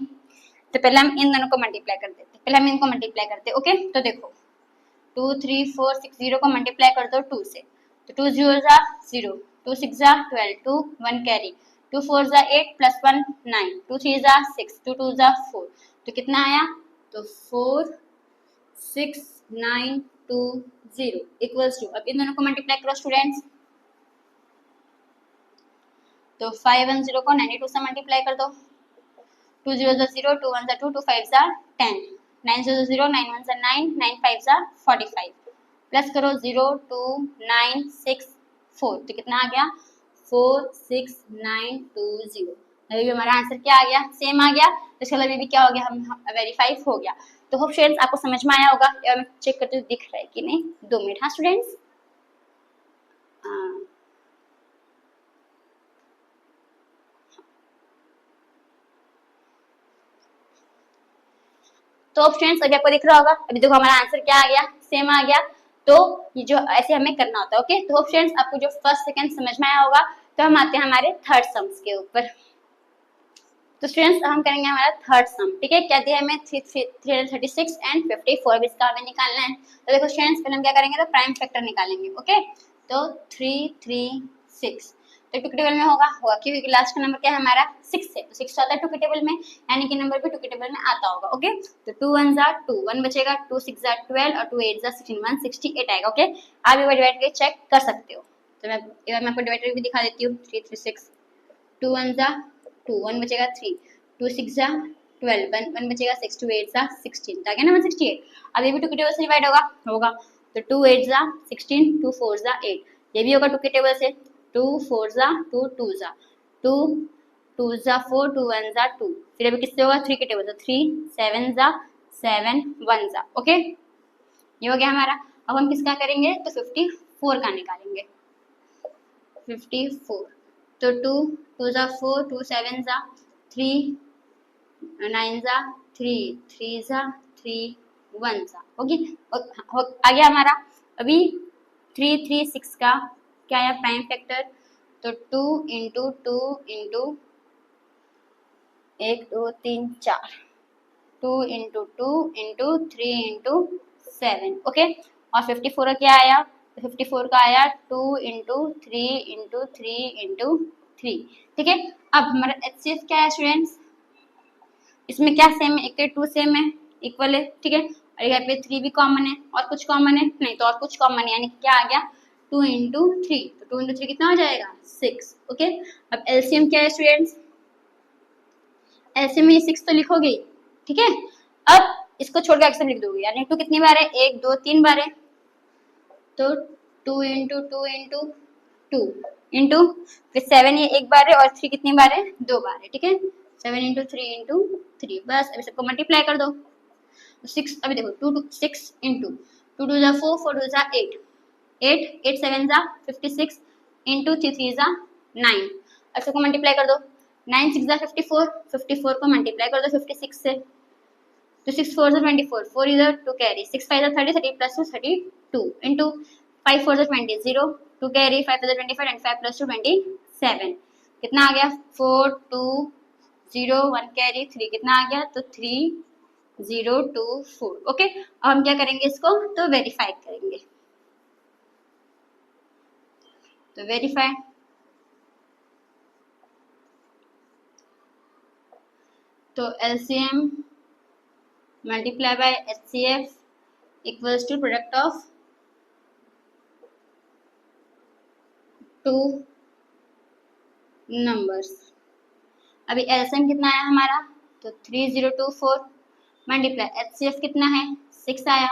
तो पहले हम इन दोनों को मल्टीप्लाई कर देते, पहले हम इनको मल्टीप्लाई करते। ओके, तो देखो 2 3 4 6 0 को मल्टीप्लाई कर दो 2 से, तो 2 0 जा 0, 2 6 जा 12, 2 1 कैरी, 2 4 जा 8 प्लस 1 9, 2 3 जा 6, 2 2 जा 4, तो कितना आया, तो 4 6 9 2 0 इक्वल्स टू, अब इन दोनों को मल्टीप्लाई करो स्टूडेंट्स, तो 510 को 92 से मल्टीप्लाई कर दो, 2 0 जा 0, 2 1 जा 2, 2 5 जा 10, 9 0 0, 9 1 जा 9, 9 5 जा 45, प्लस करो 0 2 9 6 4, तो कितना आ गया 4 6 9 2 0। अभी भी हमारा आंसर क्या आ गया, सेम आ गया। तो इसका मतलब भी क्या हो गया, हम वेरीफाई हो गया। तो होप स्टूडेंट्स आपको समझ में आया होगा, या मैं चेक करते हुए दिख रहा है कि नहीं, 2 मिनट। हाँ स्टूडेंट्स, तो स्टूडेंट्स अभी आपको दिख रहा होगा, अभी देखो हमारा आंसर क्या आ गया, सेम आ गया। तो ये जो ऐसे हमें करना होता है। ओके, तो स्टूडेंट्स आपको जो फर्स्ट सेकंड समझ में आया होगा, तो हम आते हैं हमारे थर्ड सम्स के ऊपर। तो स्टूडेंट्स हम करेंगे हमारा थर्ड सम। ठीक है, क्या दिया हमें 336 एंड 54, इसका हमें निकालना है। तो देखो स्टूडेंट्स पहले हम क्या करेंगे, तो प्राइम फैक्टर निकालेंगे। ओके, तो 3 3 6 तो टू के टेबल में होगा क्योंकि लास्ट का नंबर क्या है हमारा 6 है, तो 6 आता है टू के टेबल में, यानी कि नंबर भी टू के टेबल में आता होगा। ओके, तो 2 1 जा 2, 1 बचेगा, 2 6 जा 12 और 2 8 जा 16, 168 आएगा। ओके, आप एक बार डिवाइड करके चेक कर सकते हो। तो मैं एक बार मैं आपको डिवाइड करके भी दिखा देती हूँ। 3 3 6, 2 1 जा 2, 1 बचेगा 3, 2 6 जा 12, 1 बचेगा 6, 2 8 जा 16, तो आ गया ना 168। अब ये भी टू के टेबल से डिवाइड होगा तो 2 8 जा 16, 2 4 जा 8, ये भी होगा टू के टेबल से, 2 4 जा 2 2 जा 2, 2 जा 4, 2 1 जा 2, फिर अभी किससे होगा 3 के टेबल से, 3 7 जा 7 1 जा। ओके, ये हो गया हमारा। अब हम किसका करेंगे, तो 54 का निकालेंगे। 54, तो 2 2 जा 4, 2 7 जा 3, 9 जा 3, 3 जा 3 1 जा। ओके, आ गया हमारा। अभी 3 3 6 का क्या है प्राइम फैक्टर, तो 2 into 2 into 1 2 3 4, 2 into 2 into 3 into 7। Okay, और 54 का क्या आया, 54 का आया 2 इंटू 3 इंटू 3 इंटू 3। ठीक है, अब हमारा एचसीएफ क्या है स्टूडेंट्स, इसमें क्या सेम है, एक 2 सेम है, इक्वल है। ठीक है, और यहाँ पे 3 भी कॉमन है, और कुछ कॉमन है नहीं, तो और कुछ कॉमन है, यानी क्या आ गया 2 इंटू 3, तो 2 इंटू 3 कितना हो जाएगा 6। ओके, अब एलसीएम क्या है स्टूडेंट्स, एलसीएम में 6 तो लिखोगे। ठीक है, अब इसको छोड़ के एक्सेम लिख दोगे, यानी 2 कितनी बार है, 1 2 3 बार है, तो 2 इंटू 2 इंटू 2 इंटू फिर 7 ये एक बार है, और 3 कितनी बार है, 2 बार है। ठीक है, 7 इंटू 3 इंटू 3, बस अभी सबको मल्टीप्लाई कर दो। 6 अभी देखो 2 6 इंटू 2 2 जा 4, 4 2 जा 8, 8 8 7 जा 56 इंटू 3 3 जा 9, अब सबको मल्टीप्लाई कर दो। 9 6 जा 54, 54 को मल्टीप्लाई कर दो 56 से, तो 6 4 जा 24, 4 इधर 2 कैरी, 6 5 जा 30, 30 प्लस 2 32 इंटू 5 4 जा 20, 0 2 कैरी, 5 जा 25, 25 प्लस 2 27, कितना आ गया 4 2 0 1 कैरी 3, कितना आ गया, तो 3 0 2 4। ओके, अब हम क्या करेंगे इसको, तो वेरीफाई करेंगे। तो वेरीफाई, तो LCM multiply by HCF equals to product of two numbers। अभी एलसीएम कितना आया हमारा, तो 3024 मल्टीप्लाई एचसीएफ कितना है 6 आया,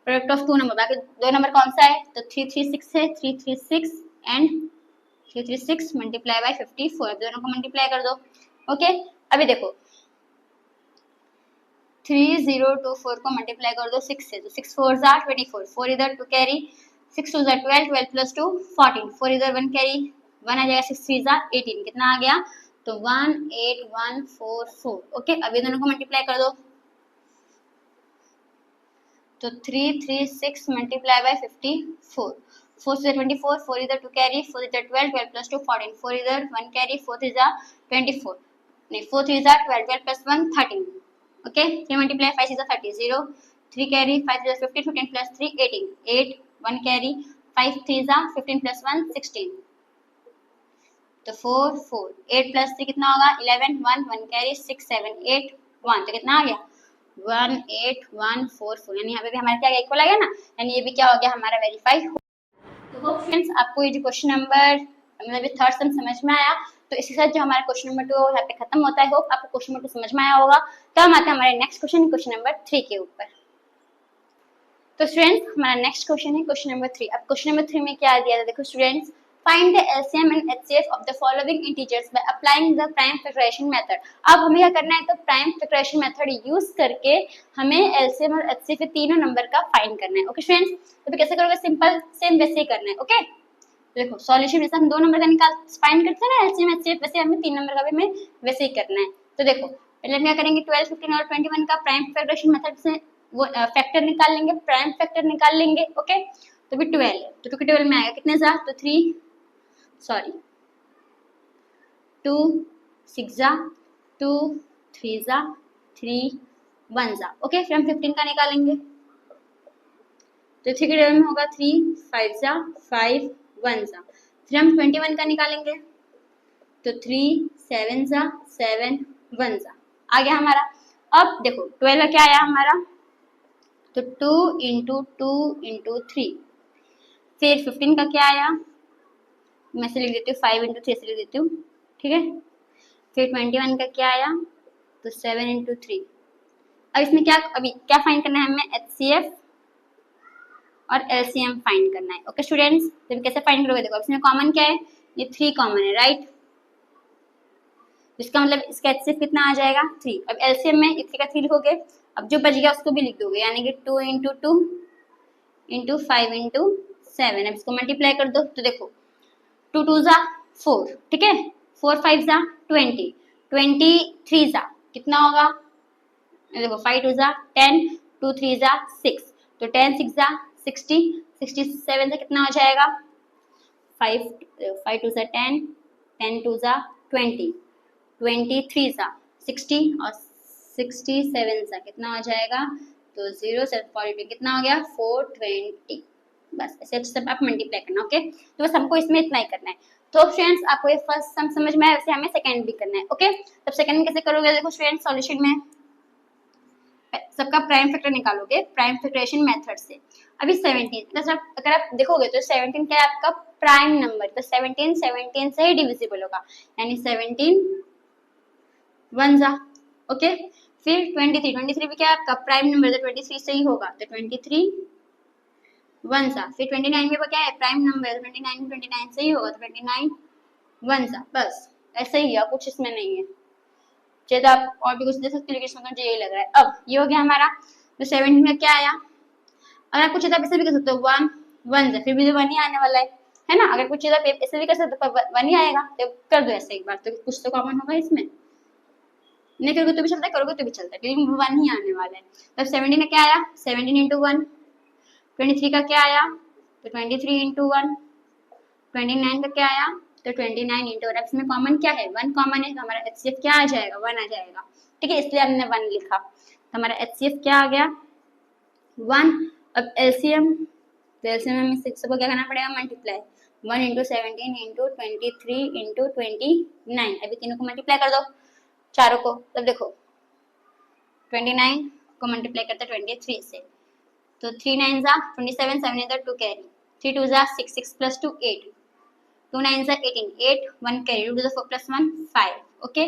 प्रोडक्ट ऑफ टू नंबर, बाकी दो नंबर कौन सा है, तो 336 है, 336 एंड 336 मल्टीप्लाई बाय 54, दोनों को मल्टीप्लाई कर दो। ओके, अभी देखो 3024 को मल्टीप्लाई कर दो 6 से, तो 6 4 जा 24, 4 इधर 2 कैरी, 6 2 जा 12, 12 प्लस 2 14, 4 इधर 1 कैरी, 1 आ जाएगा, 6 3 जा 18, कितना आ गया, तो 18144। ओके, अभी दोनों को मल्टीप्लाई कर दो, तो 336 मल्टीप्लाई बाय 54, 4 से 24, 4 इधर 2 कैरी, 4 इधर 12, 12 प्लस 2 14, 4 इधर 1 कैरी, 4 3 जा 24, नहीं 4 3 जा 12, 12 plus 1 13। Okay, 3 multiply 5 is 30, 0 3 carry, 5 is 15, 15 plus 3 18, 8 1 carry, 5 3 जा 15 प्लस 1 16, तो 4 4, 8 प्लस 3 कितना होगा 11, 1 1 कैरी, 6 7 8 1, तो कितना आ गया 18144, यानी यहाँ पे भी हमारा क्या इक्वल आ गया ना, यानी ये भी क्या हो गया हमारा वेरीफाई हो। तो होप फ्रेंड्स आपको ये जो क्वेश्चन नंबर मतलब थर्ड सम समझ में आया, तो इसी के साथ जो हमारा क्वेश्चन नंबर 2 यहाँ पे खत्म होता है। होप आपको क्वेश्चन नंबर 2 समझ में आया होगा। तो हम आते हैं हमारे नेक्स्ट क्वेश्चन, क्वेश्चन नंबर 3 के ऊपर। तो स्टूडेंट्स हमारा नेक्स्ट क्वेश्चन है क्वेश्चन नंबर 3। अब क्वेश्चन नंबर 3 में क्या दिया था, देखो students, find the LCM and HCF of the following integers by applying the prime factorisation method. अब हमें क्या करना है, तो प्राइम फैक्टराइजेशन मेथड यूज करके हमें एलसीएम और एचसीएफ के तीनों नंबर का फाइंड करना है। ओके स्टूडेंट्स, तो कैसे करोगे, सिंपल सेम वैसे ही करना है। ओके, देखो सॉल्यूशन जैसे हम 2 नंबर का निकाल फाइंड करते हैं ना एलसीएम एचसीएफ, वैसे हमें 3 नंबर का भी हमें वैसे ही करना है। तो देखो पहले हम क्या करेंगे, 12 15 और 21 का प्राइम फैक्टराइजेशन मेथड से वो फैक्टर निकाल लेंगे, प्राइम फैक्टर निकाल लेंगे। ओके, तो भी 12 है, तो 2 के टेबल में आएगा कितने जा, तो 3 सॉरी 2 6 जा 2 3 जा 3 1 जा। ओके, फिर हम 15 का निकालेंगे, तो 3 के टेबल में होगा 3 5 जा 5 1 जा। फिर हम 21 का निकालेंगे, तो 3 7 जा 7 1 जा आ गया हमारा। अब देखो 12 का क्या आया हमारा, तो 2 इंटू 2 इंटू 3। फिर 15 का क्या आया, मैं से लिख देती हूँ 5 इंटू 3 से लिख देती हूँ, ठीक है। फिर 21 का क्या आया, तो 7 इंटू 3। अब इसमें क्या, अभी क्या फाइंड करना है हमें, एचसीएफ और एलसीएम फाइंड करना है। ओके स्टूडेंट्स, तो कैसे फाइंड करोगे, देखो इसमें कॉमन क्या है, ये 3 कॉमन है, राइट। इसका मतलब इसका एचसीएफ कितना आ जाएगा 3। अब एलसीएम में 3 का 3 लिखोगे, अब जो बच गया उसको भी लिख दोगे, यानी कि 2 इंटू 2 इंटू 5 इंटू 7। अब इसको मल्टीप्लाई कर दो, तो देखो 2 2 जा 4, ठीक है, 4 5 जा 20, 23 जा कितना होगा, देखो 5 2 जा 10, 2 3 जा 6, तो 10 6 जा 60, 67 से कितना हो जाएगा, 5 5 2 जा 10, 10 2 जा 20, 23 जा 60 और 67 सा कितना हो जाएगा, तो 0 से 42 कितना हो गया 420। बस ऐसे सब आप मल्टीप्लाई करना। ओके, तो बस हमको इसमें इतना ही करना है। तो फ्रेंड्स आपको ये फर्स्ट सम समझ में आया, वैसे हमें सेकंड भी करना है। ओके, तब सेकंड में कैसे करोगे, देखो स्टूडेंट सॉल्यूशन में सबका प्राइम फैक्टर निकालोगे प्राइम फैक्टराइजेशन मेथड से। अभी 17 अगर आप देखोगे तो 17 क्या है आपका प्राइम नंबर, तो 17 17 से ही डिविजिबल होगा, यानी 17 1 जा। ओके, फिर 23 भी क्या है आपका प्राइम नंबर, तो 23 से ही होगा, तो 23 1 जा। फिर 29 में क्या है प्राइम नंबर, तो 29 से ही होगा, तो 29 1 जा। बस ऐसे ही है, कुछ इसमें नहीं है। चाहे तो आप और भी कुछ दे सकते हो, लेकिन इसमें मुझे यही लग रहा है। अब ये हो गया हमारा, तो 17 में क्या आया, अगर आप कुछ आप ऐसे भी कर सकते हो 1 1 जा, फिर भी तो 1 ही आने वाला है ना। अगर कुछ चीज आप ऐसे भी कर सकते हो 1 ही आएगा, तो कर दो ऐसे एक बार, तो कुछ तो कॉमन होगा इसमें। नहीं करोगे तो भी चलता है, करोगे तो भी चलता है, लेकिन 1 ही आने वाला है। तब 17 में क्या आया, 17 इंटू 1। 23 का क्या आया, तो 23 इंटू 1। 29 का क्या आया, तो 29 इंटू 1। इसमें कॉमन क्या है, 1 कॉमन है, तो हमारा एचसीएफ क्या आ जाएगा 1 आ जाएगा, ठीक है, इसलिए हमने 1 लिखा। तो हमारा एचसीएफ क्या आ गया 1। अब एलसीएम, तो एलसीएम में 6 को क्या करना पड़ेगा, मल्टीप्लाई 1 इंटू 17 इंटू 23 इंटू 29। अभी तीनों को मल्टीप्लाई कर दो, चारों को। तब देखो 29 को मल्टीप्लाई करते 23 से, तो 3 9 जा 27, 7 इधर 2 कैरी, 3 2 जा 6, 6 प्लस 2 8, 2 9 जा 18, 8 1 कैरी, 2 4 प्लस 1 5। ओके,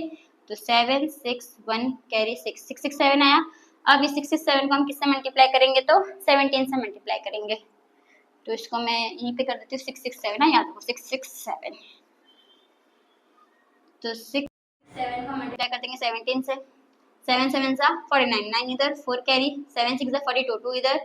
तो 7 6 1 कैरी 6 6 6 7 आया। अब इस 6 6 7 को हम किससे मल्टीप्लाई करेंगे तो 17 से मल्टीप्लाई करेंगे। तो इसको मैं यहीं पे कर देती हूँ 6 6 7 ना, याद रखो 6 6 7। तो 6 7 को मल्टीप्लाई कर देंगे 17 से, 7 7 सा 49, 9 इधर 4 कैरी, 7 6 42, 2 इधर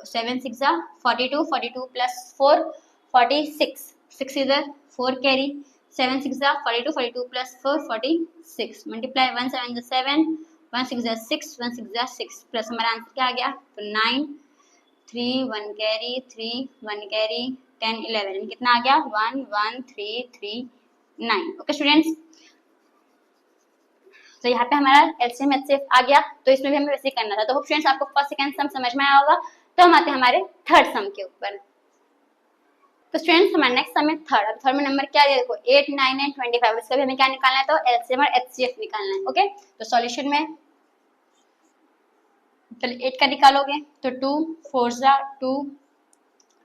7 6 42, 42 प्लस 4 46, 6 इधर 4 कैरी, 7 6 42, 42 प्लस 4 46, मल्टीप्लाई 1 7 7, 1 6 6, 1 6 6 प्लस हमारा आंसर क्या आ गया तो 9, 3 1 कैरी, 3 1 कैरी, 10 11 कितना आ गया 1 1 3 3 9। ओके स्टूडेंट्स, तो यहाँ पे हमारा एलसीएम एचसीएफ आ गया, तो इसमें भी हमें वैसे करना था। तो होप स्टूडेंट्स आपको फर्स्ट सेकंड सम समझ में आया होगा। तो हम आते हैं हमारे थर्ड सम के ऊपर। तो स्टूडेंट्स हमारा नेक्स्ट सम है थर्ड। अब थर्ड में नंबर क्या है देखो 8 9 एंड 25, इसका भी हमें क्या निकालना है तो एलसीएम और एचसीएफ निकालना है। ओके तो सॉल्यूशन में चलिए 8 का निकालोगे तो 2 4 जा 2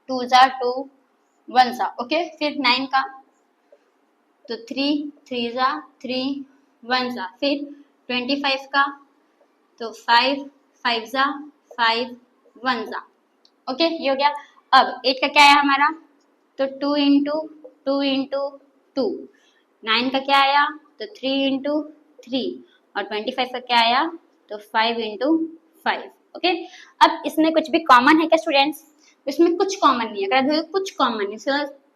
2 जा 2 1 जा। ओके फिर 9 का तो 3 3 जा 3 1 जा, फिर 25 का तो 5 5 जा 5 1 जा। ओके ये हो गया। अब 8 का क्या है हमारा तो 2 इंटू 2 इंटू 2, 9 का क्या आया तो 3 इंटू 3 और 25 का क्या आया तो 5 इंटू 5। ओके अब इसमें कुछ भी कॉमन है क्या स्टूडेंट्स? इसमें कुछ कॉमन नहीं है, अगर कुछ कॉमन है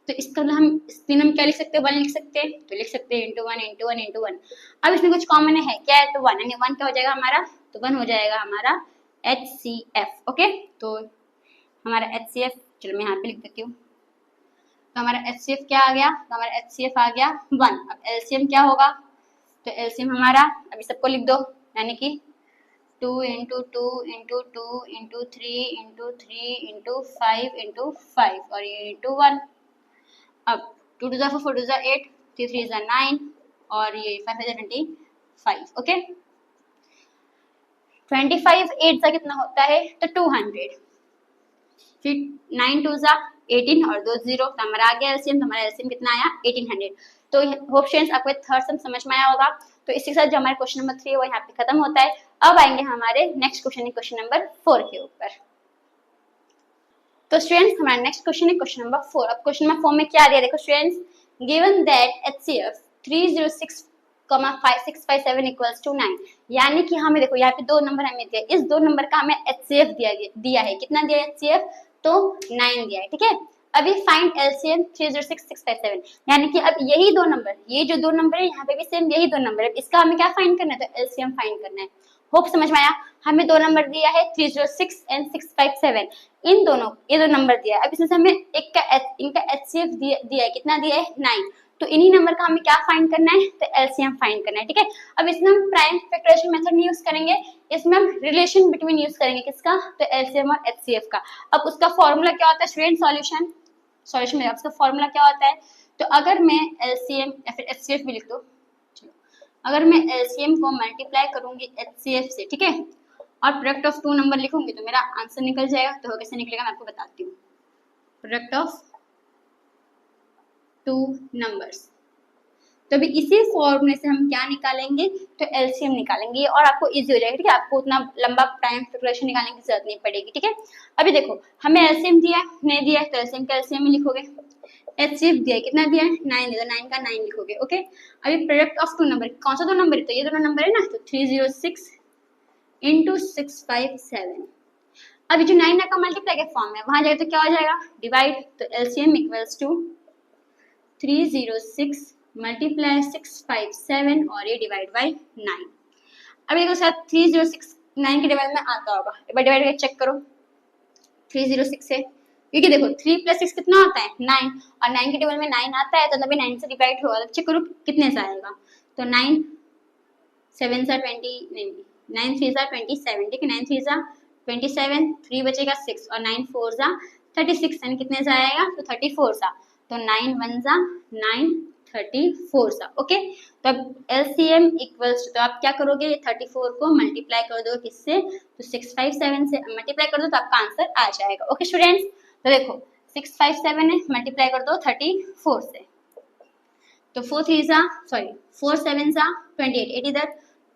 तो इसका हम स्पिन हम क्या लिख सकते हैं 1 लिख सकते हैं, तो लिख सकते हैं इंटू 1 इंटू 1 इंटू 1। अब इसमें कुछ कॉमन है क्या है तो 1, यानी 1 क्या हो जाएगा हमारा तो 1 हो जाएगा हमारा HCF। ओके तो हमारा HCF चलो मैं यहाँ पे लिख देती हूँ। तो हमारा HCF क्या आ गया तो हमारा HCF आ गया 1। अब LCM क्या होगा तो LCM हमारा अभी सबको लिख दो, यानी कि 2 into 2 into 2 into 3 into 3 into 5 into 5 और ये इंटू 1। अब 2 2 4 4 2 8 3 3 9 और ये 5 25। ओके 25 8 का कितना होता है तो 200, फिर 9 2 18 और 2 0 तो हमारा आ गया एलसीएम। तो हमारा एलसीएम कितना आया 1800। तो होप स्टूडेंट्स आपको थर्ड सम समझ में आया होगा। तो इसी के साथ जो हमारा क्वेश्चन नंबर 3 है वो यहाँ पे खत्म होता है। अब आएंगे हमारे नेक्स्ट क्वेश्चन, क्वेश्चन नंबर 4 के ऊपर। तो स्टूडेंट्स हमारा नेक्स्ट क्वेश्चन है क्वेश्चन नंबर 4। अब क्वेश्चन नंबर 4 में क्या दिया देखो students, given that HCF 306,657 equals to 9, यानी कि हमें देखो यहाँ पे दो नंबर हमें दिया, इस दो नंबर का हमें HCF दिया है। कितना दिया है HCF तो 9 दिया है। ठीक है अभी फाइंड LCM 306,657, यानी कि अब यही दो नंबर, ये जो दो नंबर है यहाँ पे भी सेम यही दो नंबर है, इसका हमें क्या फाइंड करना है तो LCM फाइंड करना है। होप समझ में आया। हमें दो नंबर दिया है 306 एंड 657, इन दोनों ये दो नंबर दिया है। अब इसमें से हमें एक का इनका HCF दिया है, कितना दिया है 9, तो इन्हीं नंबर का हमें क्या फाइंड करना है तो LCM फाइंड करना है। ठीक है अब इसमें हम प्राइम फैक्टराइजेशन मेथड नहीं यूज करेंगे, इसमें हम रिलेशन बिटवीन यूज करेंगे, किसका तो LCM और HCF का। अब उसका फॉर्मूला क्या होता है स्टूडेंट सॉल्यूशन में उसका फॉर्मूला क्या होता है तो अगर मैं LCM या फिर HCF भी लिख दो, चलो अगर मैं LCM को मल्टीप्लाई करूंगी HCF से, ठीक है और प्रोडक्ट ऑफ टू नंबर लिखूंगी तो मेरा आंसर निकल जाएगा। तो कैसे निकलेगा मैं आपको बताती हूँ। प्रोडक्ट ऑफ टू नंबर्स, तो अभी इसी फॉर्मूले से हम क्या निकालेंगे तो LCM निकालेंगे और आपको इजी हो जाएगा। ठीक है आपको उतना लंबा टाइम फैक्टराइजेशन निकालने की जरूरत नहीं पड़ेगी। ठीक है अभी देखो हमें LCM दिया है, नहीं दिया है तो LCM का LCM ही लिखोगे। HCF दिया है, कितना दिया है 9 दिया, 9 का 9 लिखोगे। ओके अभी प्रोडक्ट ऑफ टू नंबर, कौन सा दो नंबर है तो ये दोनों नंबर है ना, तो 306 इंटू 657। अभी जो 9 का मल्टीप्लाई के फॉर्म में वहां जाए तो क्या हो जाएगा डिवाइड, तो LCM इक्वल्स टू 306 मल्टीप्लाई 657 और ये डिवाइड बाय 9। अब ये साथ 306 9 के डिवाइड में आता होगा, एक बार डिवाइड करके चेक करो 306 से, क्योंकि देखो 3 प्लस 6 कितना होता है 9 और 9 के टेबल में 9 आता है तो तभी 9 से डिवाइड होगा। चेक करो कितने से आएगा तो 9 7 सा 20 नहीं 9 3 सा 27, ठीक है 9 3 सा 27, 3 बचेगा 6 और 9 4 सा 36, यानी कितने से आएगा तो 34 सा, तो 9 1 सा 9 34 सा। ओके तो अब LCM इक्वल्स तो आप क्या करोगे ये 34 को मल्टीप्लाई कर दो किससे तो 657 से मल्टीप्लाई कर दो तो आपका आंसर आ जाएगा। ओके स्टूडेंट्स तो देखो 657 है मल्टीप्लाई कर दो 34 से, तो 4 7 28, 8 इधर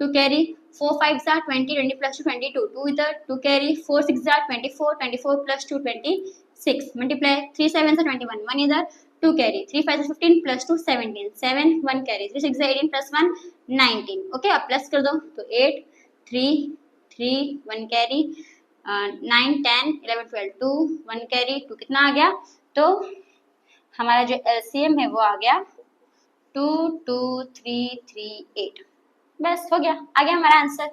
2 कैरी, 4 5 20, 20 प्लस 2 22, 2 इधर 2 कैरी, 4 6 24, 24 प्लस 2 26, मल्टीप्लाई 3 7 21, 1 इधर 2 carry, 3 5 15 plus 2 17, 7 1 carry, 3 6 18 plus 1 19। Okay, अब प्लस कर दो तो 8 3 3 1 कैरी, 9 10 11 12 2 1 कैरी, 2 कितना आ गया, तो हमारा जो एलसीएम है वो आ गया 2 2 3 3 8। बस हो गया, आ गया हमारा आंसर।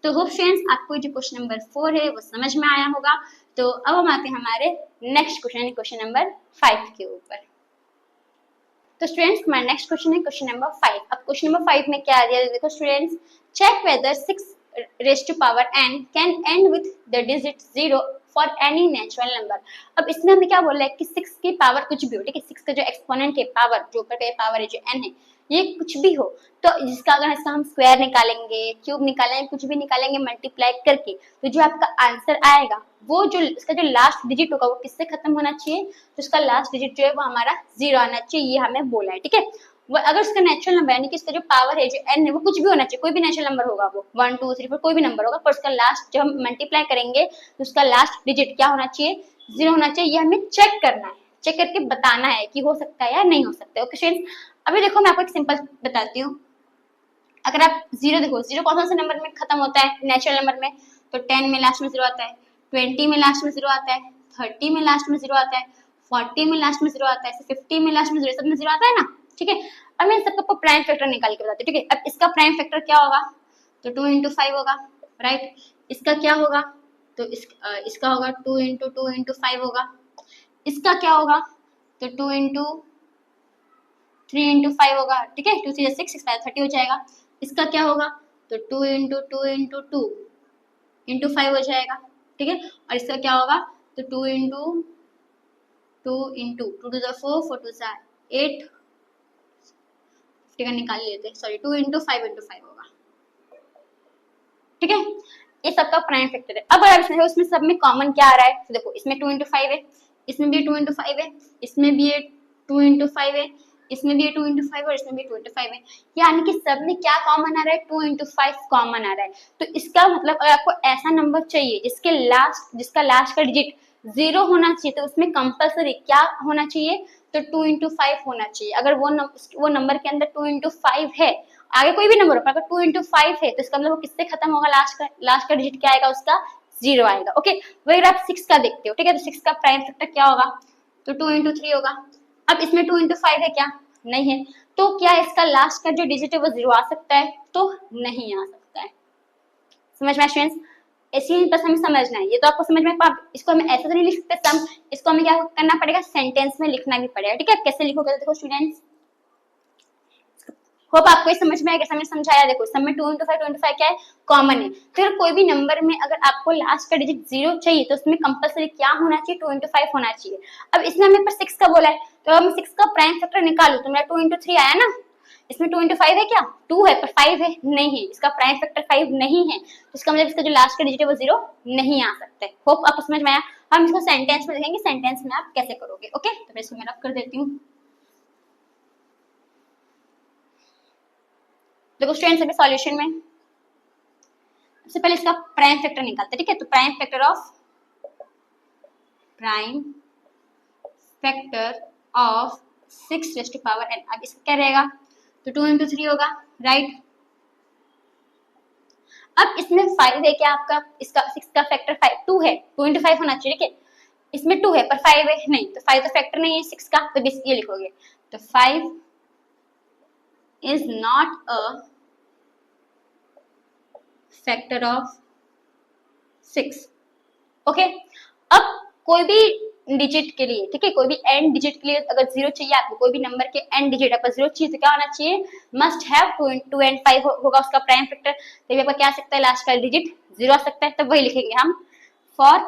तो होप स्टूडेंट्स आपको जो क्वेश्चन नंबर 4 है वो समझ में आया होगा। तो अब हम आते हैं हमारे नेक्स्ट क्वेश्चन, क्वेश्चन नंबर 5 के ऊपर। तो स्टूडेंट्स हमारा नेक्स्ट क्वेश्चन है क्वेश्चन नंबर 5। अब क्वेश्चन नंबर 5 में क्या दिया है देखो students, check whether 6 raised to power n can end with the digit 0 for any natural number. अब इसमें हमें क्या बोल रहा है कि 6 की पावर कुछ भी हो, ठीक है, 6 का जो एक्सपोनेंट है पावर, जो ऊपर का पावर है जो n है, ये कुछ भी हो, तो जिसका अगर इसका हम स्क्वायर निकालेंगे, क्यूब निकालेंगे, कुछ भी निकालेंगे मल्टीप्लाई करके, तो जो आपका आंसर आएगा वो जो इसका जो लास्ट डिजिट होगा वो किससे खत्म होना चाहिए, तो इसका लास्ट डिजिट जो है वो हमारा 0 आना चाहिए, ये हमें बोला है, ठीक है। वो अगर इसका नेचुरल नंबर यानी कि इसका जो पावर है जो n है वो कुछ भी होना चाहिए, कोई भी नेचुरल नंबर होगा, वो 1 2 3 4 कोई भी नंबर होगा, पर उसका लास्ट जब हम मल्टीप्लाई करेंगे तो उसका लास्ट डिजिट क्या होना चाहिए, 0 होना चाहिए। ये हमें चेक करना है, चेक करके बताना है कि हो सकता है या नहीं हो सकता है। ओके स्टूडेंट्स, अभी देखो मैं आपको एक सिंपल बताती हूँ। अगर आप 0 देखो, 0 कौन से नंबर में खत्म होता है नेचुरल नंबर में, तो 10 में लास्ट में 0 आता है, 20 में लास्ट में 0 आता है, 30 में लास्ट में 0 आता है, 40 में लास्ट में 0 आता है, 50 में लास्ट में 0, सब में 0 आता है ना, ठीक है। अब मैं सबको प्राइम फैक्टर निकाल के बताती हूँ, ठीक है। अब इसका प्राइम फैक्टर क्या होगा, तो 2 into 5 होगा, राइट। इसका क्या होगा, तो इसका होगा 2 into 2 into 5 होगा। इसका क्या होगा, तो 2 into 3 into 5 होगा, ठीक है, 2 3 6 6 5 30 हो जाएगा। इसका क्या होगा, तो 2 into 2 into 2 into 5 हो जाएगा, ठीक है। और इसका क्या होगा, तो 2 into 2 into 2 to the 4 4 to the 8, ठीक है, निकाल लेते हैं, सॉरी 2 into 5 into 5 होगा, ठीक है। ये सबका प्राइम फैक्टर है। अब अगर इसमें उसमें सब में कॉमन क्या आ रहा है, तो देखो इसमें 2 into 5 है, इसमें भी 2 into 5 है, इसमें भी 2 into 5 है, इसमें भी 2 into 5 और इसमें भी 2 into 5 है, यानी कि सब में क्या कॉमन आ रहा है, 2 into 5 कॉमन आ रहा है। तो इसका मतलब अगर आपको ऐसा नंबर चाहिए जिसका लास्ट का डिजिट 0 होना चाहिए, तो उसमें कंपल्सरी क्या होना चाहिए, तो 2 into 5 होना चाहिए। अगर वो नंबर के अंदर 2 into 5 है, आगे कोई भी नंबर हो, अगर 2 into 5 है तो इसका मतलब वो किससे खत्म होगा, लास्ट का डिजिट क्या आएगा, उसका 0 आएगा। ओके, वही अगर आप 6 का देखते हो, ठीक है, तो 6 का प्राइम फैक्टर क्या होगा, तो 2 into 3 होगा। अब इसमें 2 into 5 है क्या, नहीं है, तो क्या इसका लास्ट का जो डिजिट है वो 0 आ सकता है, तो नहीं आ सकता है। समझ में स्टूडेंट्स, ऐसी बस हमें समझना है, ये तो आपको समझ में, इसको हमें ऐसे तो नहीं लिख सकते सम, इसको हमें क्या करना पड़ेगा, सेंटेंस में लिखना भी पड़ेगा, ठीक है। कैसे लिखोगे, देखो स्टूडेंट्स, होप आपको ये समझ में आया, कैसे मैंने समझाया। देखो सब में 2 into 5 क्या है, कॉमन है। फिर कोई भी नंबर में अगर आपको लास्ट का डिजिट 0 चाहिए तो उसमें कंपल्सरी क्या होना चाहिए, 2 into 5 होना चाहिए। अब इसमें हमें पर 6 का बोला है, तो हम 6 का प्राइम फैक्टर निकालो, तो मेरा 2 into 3 आया ना। इसमें 2 into 5 है क्या, 2 है, पर 5 है नहीं है, इसका प्राइम फैक्टर 5 नहीं है, तो इसका मतलब इसका जो लास्ट का डिजिट है वो 0 नहीं आ सकता है। होप आपको समझ में आया। हम इसको सेंटेंस में देखेंगे, सेंटेंस में आप कैसे करोगे। ओके, तो मैं इसको मैं रब कर देती हूँ। देखो स्टूडेंट्स, अभी सॉल्यूशन में सबसे पहले इसका प्राइम फैक्टर निकालते हैं, ठीक है। तो prime factor of 6 raised to power n, अब इसका क्या रहेगा, तो 2 into 3 होगा, राइट। अब इसमें 5 है क्या आपका, इसका 6 का फैक्टर 5 2 है, 2 into 5 होना चाहिए, ठीक है। इसमें 2 है पर 5 है नहीं, तो 5 तो फैक्टर नहीं है 6 का, तो बस ये लिखोगे, तो 5 is not a factor of 6। Okay, अब कोई भी डिजिट के लिए, ठीक है, कोई भी एंड डिजिट के लिए अगर 0 चाहिए आपको, कोई भी नंबर के एंड डिजिट आपको 0 चाहिए, तो क्या होना चाहिए, मस्ट हैव 2 and 5 होगा उसका प्राइम फैक्टर। तो आपका क्या आ सकता है, लास्ट का डिजिट 0 आ सकता है, तब वही लिखेंगे हम, for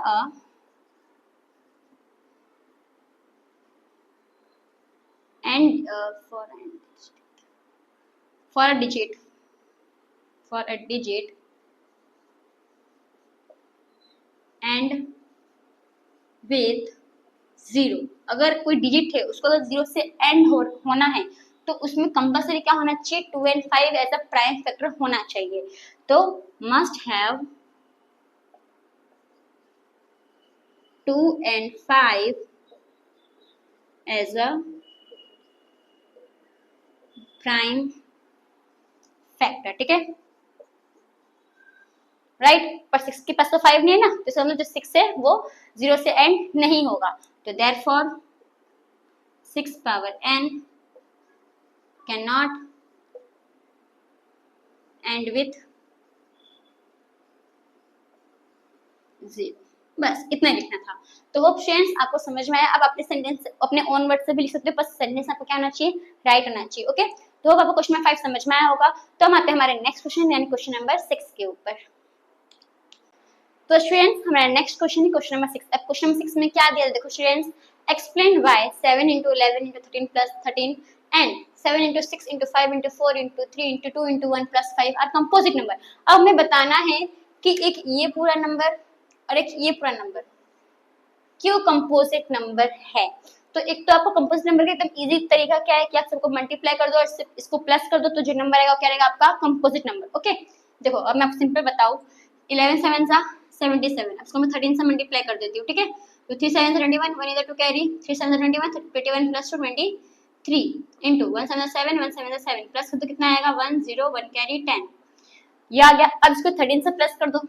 a digit and with 0, अगर कोई डिजिट है उसको अगर 0 से एंड होना है तो उसमें कंपल्सरी क्या होना चाहिए, 2 and 5 as a prime factor होना चाहिए। तो must have 2 and 5 as a prime factor, ठीक है, राइट। पर 6 के पास तो 5 नहीं है ना, तो इसका मतलब जो 6 है वो 0 से एंड नहीं होगा, तो therefore 6 power n can not and with 0। बस इतना लिखना था। तो होप स्टूडेंट्स आपको समझ में आया। अब अपने सेंटेंस अपने ओन वर्ड से भी लिख सकते हो, बस सेंटेंस आपको क्या होना चाहिए, राइट होना चाहिए। ओके, तो होप आपको क्वेश्चन नंबर 5 समझ में आया होगा। तो हम आते हैं हमारे नेक्स्ट क्वेश्चन यानी क्वेश्चन नंबर 6 के ऊपर। तो स्टूडेंट्स हमारा नेक्स्ट क्वेश्चन है क्वेश्चन नंबर 6। अब क्वेश्चन नंबर 6 में क्या दिया है देखो students, explain why 7 into 11 into 13 plus 13 and 7 into 6 into 5 into 4 into 3 into 2 into 1 plus 5 are composite number। अब हमें बताना है कि एक ये पूरा नंबर और एक ये पूरा नंबर क्यों कंपोजिट नंबर है। तो एक तो आपको कंपोजिट नंबर का एकदम इजी तरीका क्या है कि आप सबको मल्टीप्लाई कर दो और इसको प्लस कर दो, तो जो नंबर आएगा क्या रहेगा आपका कंपोजिट नंबर। ओके, देखो अब मैं आपको सिंपल बताऊं, 11 7 जा 77, इसको मैं 13 से मल्टीप्लाई कर देती हूँ, ठीक है। तो 3 7 21, 1 इधर 2 कैरी, 3 7 21, 21 प्लस 2 23 into 1 7 7 1 7 7 प्लस कर दो, कितना आएगा 1 0 1 कैरी 10, ये आ गया। अब इसको 13 से प्लस कर दो,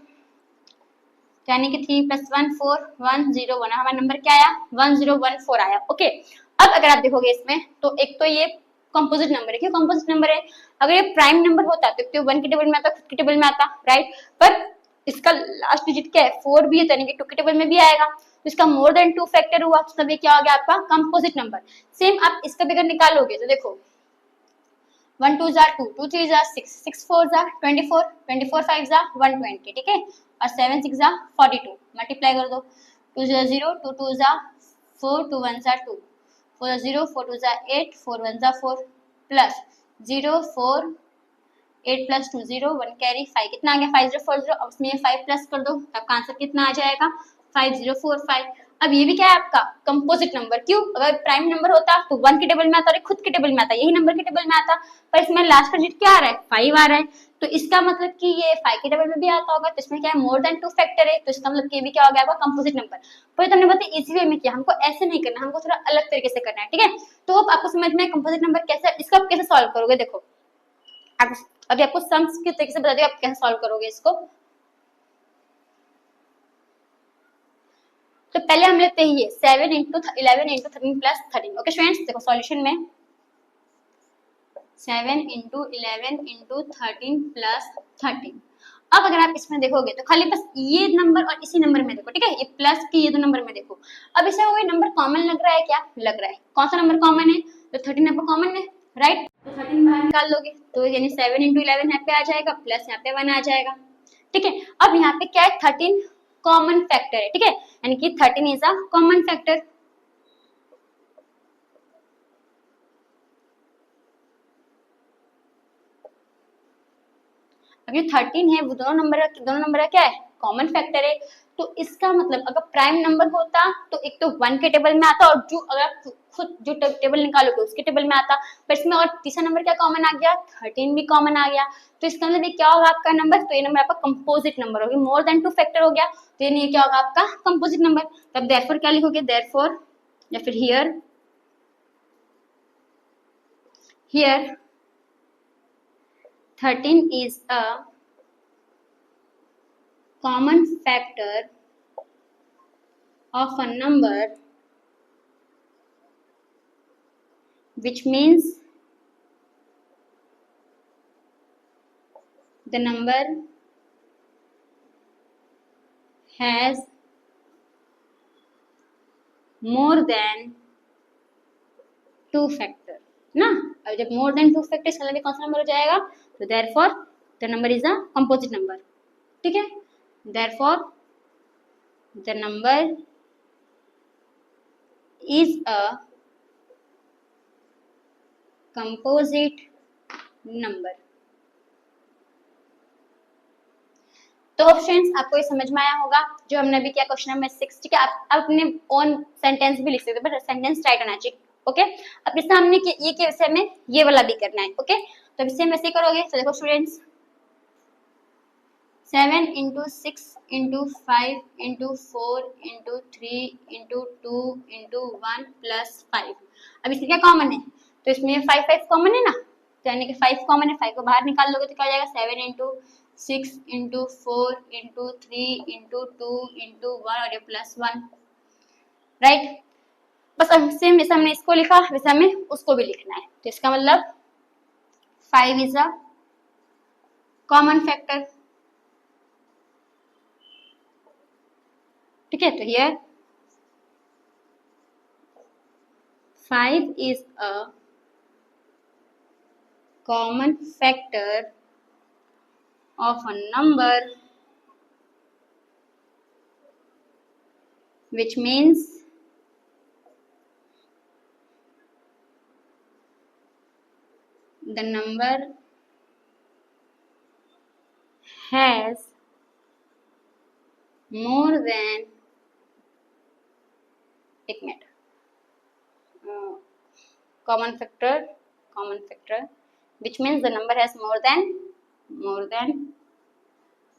यानी कि 3 + 1 4 1 0 1, हमारा नंबर क्या आया 1014 आया। ओके, अब अगर आप देखोगे इसमें तो एक तो ये कंपोजिट नंबर है। क्यों कंपोजिट नंबर है, अगर ये प्राइम नंबर होता तो 1 के टेबल में आता, खुद के टेबल में आता, राइट। पर इसका लास्ट डिजिट क्या है 4 भी है, यानी कि 2 के टेबल में भी आएगा, तो इसका मोर देन 2 फैक्टर हुआ, तो तब ये क्या हो गया आपका कंपोजिट नंबर। सेम आप इसका भी अगर निकालोगे तो देखो 1 2 2 2 3 6 6 4 24 24 5 120, ठीक है, और 7 6 42, मल्टीप्लाई कर दो, 2 0 2 2 4 2 1 2 4 0 4 2 8 4 1 4 प्लस 0 4 8 प्लस 2 0 1 कैरी 5, कितना आ गया 5040। अब इसमें 5 प्लस कर दो, आपका आंसर कितना आ जाएगा 5045। अब ये भी क्या है आपका कंपोजिट नंबर। क्यों, अगर प्राइम नंबर होता तो 1 के टेबल में आता और खुद के टेबल में आता, यही नंबर के टेबल में आता, पर इसमें लास्ट का डिजिट क्या आ रहा है 5 आ रहा है, तो इसका मतलब कि ये 5 के टेबल में भी आता होगा, तो इसमें क्या है मोर देन 2 फैक्टर है, तो इसका मतलब कि ये भी क्या हो गया आपका कंपोजिट नंबर। पर तुमने बहुत इजी वे में किया, हमको ऐसे नहीं करना, हमको थोड़ा अलग तरीके से करना है, ठीक है। तो अब आपको समझ में कंपोजिट नंबर कैसे, इसको आप कैसे सॉल्व करोगे, देखो अभी आपको सम्स के तरीके से बता दिया आप कैसे सॉल्व करोगे इसको। तो पहले हम लेते हैं ये 7 into 11 into 13 plus 13। Okay students देखो सॉल्यूशन में 7 into 11 into 13 plus 13। अब अगर आप इसमें देखोगे तो खाली बस ये नंबर और इसी नंबर में देखो, ठीक है, ये प्लस के ये दो नंबर में देखो। अब इसमें कोई नंबर कॉमन लग रहा है क्या, लग रहा है, कौन सा नंबर कॉमन है, तो 13 आपका कॉमन है, राइट। तो 13 बाहर निकाल लोगे तो यानी 7 into 11 यहाँ पे आ जाएगा, प्लस यहाँ पे 1 आ जाएगा, ठीक है। अब यहाँ पे क्या है 13 कॉमन फैक्टर है, ठीक है, यानी कि 13 इज अ कॉमन फैक्टर। अब ये 13 है वो दोनों नंबर का क्या है कॉमन फैक्टर है, तो इसका मतलब अगर प्राइम नंबर होता तो एक तो 1 के टेबल में आता और जो अगर खुद जो टेबल निकालोगे उसके टेबल में आता, पर इसमें और तीसरा नंबर क्या कॉमन आ गया 13 भी कॉमन आ गया, तो इसका मतलब क्या होगा आपका नंबर, तो ये नंबर आपका कंपोजिट नंबर होगा, मोर देन 2 फैक्टर हो गया, तो ये क्या होगा आपका कंपोजिट नंबर। तब देयरफॉर क्या लिखोगे, देयरफॉर या फिर here 13 is a common factor of a number, which means the number has more than 2 factor ना। अब जब मोर देन 2 फैक्टर इसका मतलब कौन सा नंबर हो जाएगा, तो therefore the number is a composite number, ठीक है। Therefore the number is a composite number. तो फ्रेंड्स आपको ये समझ में आया होगा जो हमने अभी किया क्वेश्चन नंबर 6, ठीक है। आप अपने ओन सेंटेंस भी लिख सकते हो, बट सेंटेंस राइट होना चाहिए, ओके। अब इससे हमने ये के विषय में ये वाला भी करना है। ओके, तो इससे हम ऐसे करोगे। तो देखो students, 7 into 6 into 5 into 4 into 3 into 2 into 1 plus 5। अब इसमें क्या कॉमन है, तो इसमें 5 कॉमन है ना, तो यानी कि 5 कॉमन है, 5 को बाहर निकाल लोगे तो क्या हो जाएगा, 7 into 6 into 4 into 3 into 2 into 1 और ये प्लस 1, राइट। बस अब सेम जैसे हमने इसको लिखा वैसे हमें उसको भी लिखना है। तो इसका मतलब 5 इज अ कॉमन फैक्टर, ठीक है। तो here 5 is a common factor of a number, which means the number has more than, एक minute, common factor which means the number has more than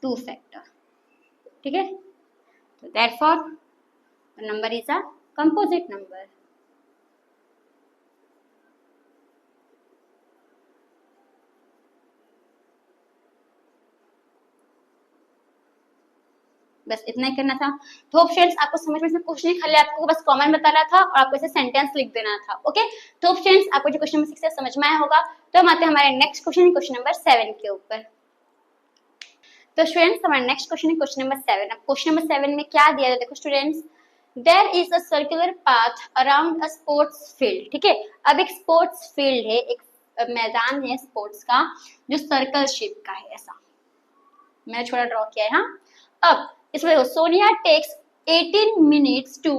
2 factor, ठीक है। So therefore the number is a composite number। बस इतना ही करना था। तो friends आपको समझ में कुछ नहीं, खाली आपको बस कॉमन बताना था और आपको ऐसे सेंटेंस लिख देना था। ओके, तो फ्रेंड्स आपको जो क्वेश्चन नंबर 6 समझ में आया होगा। तो हम आते हैं हमारे नेक्स्ट क्वेश्चन, क्वेश्चन नंबर 7 के ऊपर। तो स्टूडेंट्स हमारा नेक्स्ट क्वेश्चन है क्वेश्चन नंबर 7। अब क्वेश्चन नंबर 7 में क्या दिया है देखो students, there is a circular path around a sports field, ठीक है। अब एक स्पोर्ट्स फील्ड है, एक मैदान है स्पोर्ट्स का जो सर्कल शेप का है, ऐसा मैंने थोड़ा ड्रॉ किया है। हाँ, अब इसमें Sonia takes 18 minutes to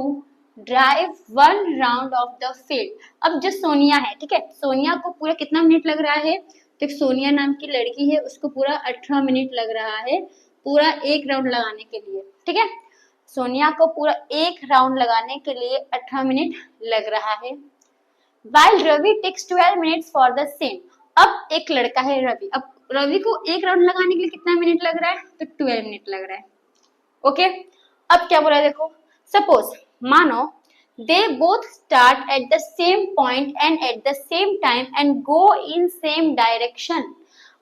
drive 1 round of the field. अब जो सोनिया है, ठीक है, सोनिया को पूरा कितना मिनट लग रहा है, तो एक सोनिया नाम की लड़की है, उसको पूरा 18 मिनट लग रहा है पूरा एक राउंड लगाने के लिए, ठीक है। सोनिया को पूरा एक राउंड लगाने के लिए 18 मिनट लग रहा है। While Ravi takes 12 minutes for the same. अब एक लड़का है रवि, अब रवि को एक राउंड लगाने के लिए कितना मिनट लग रहा है, तो 12 मिनट लग रहा है। ओके, अब क्या बोला देखो, सपोज मानो they both start at the same point and at the same time and go in same direction.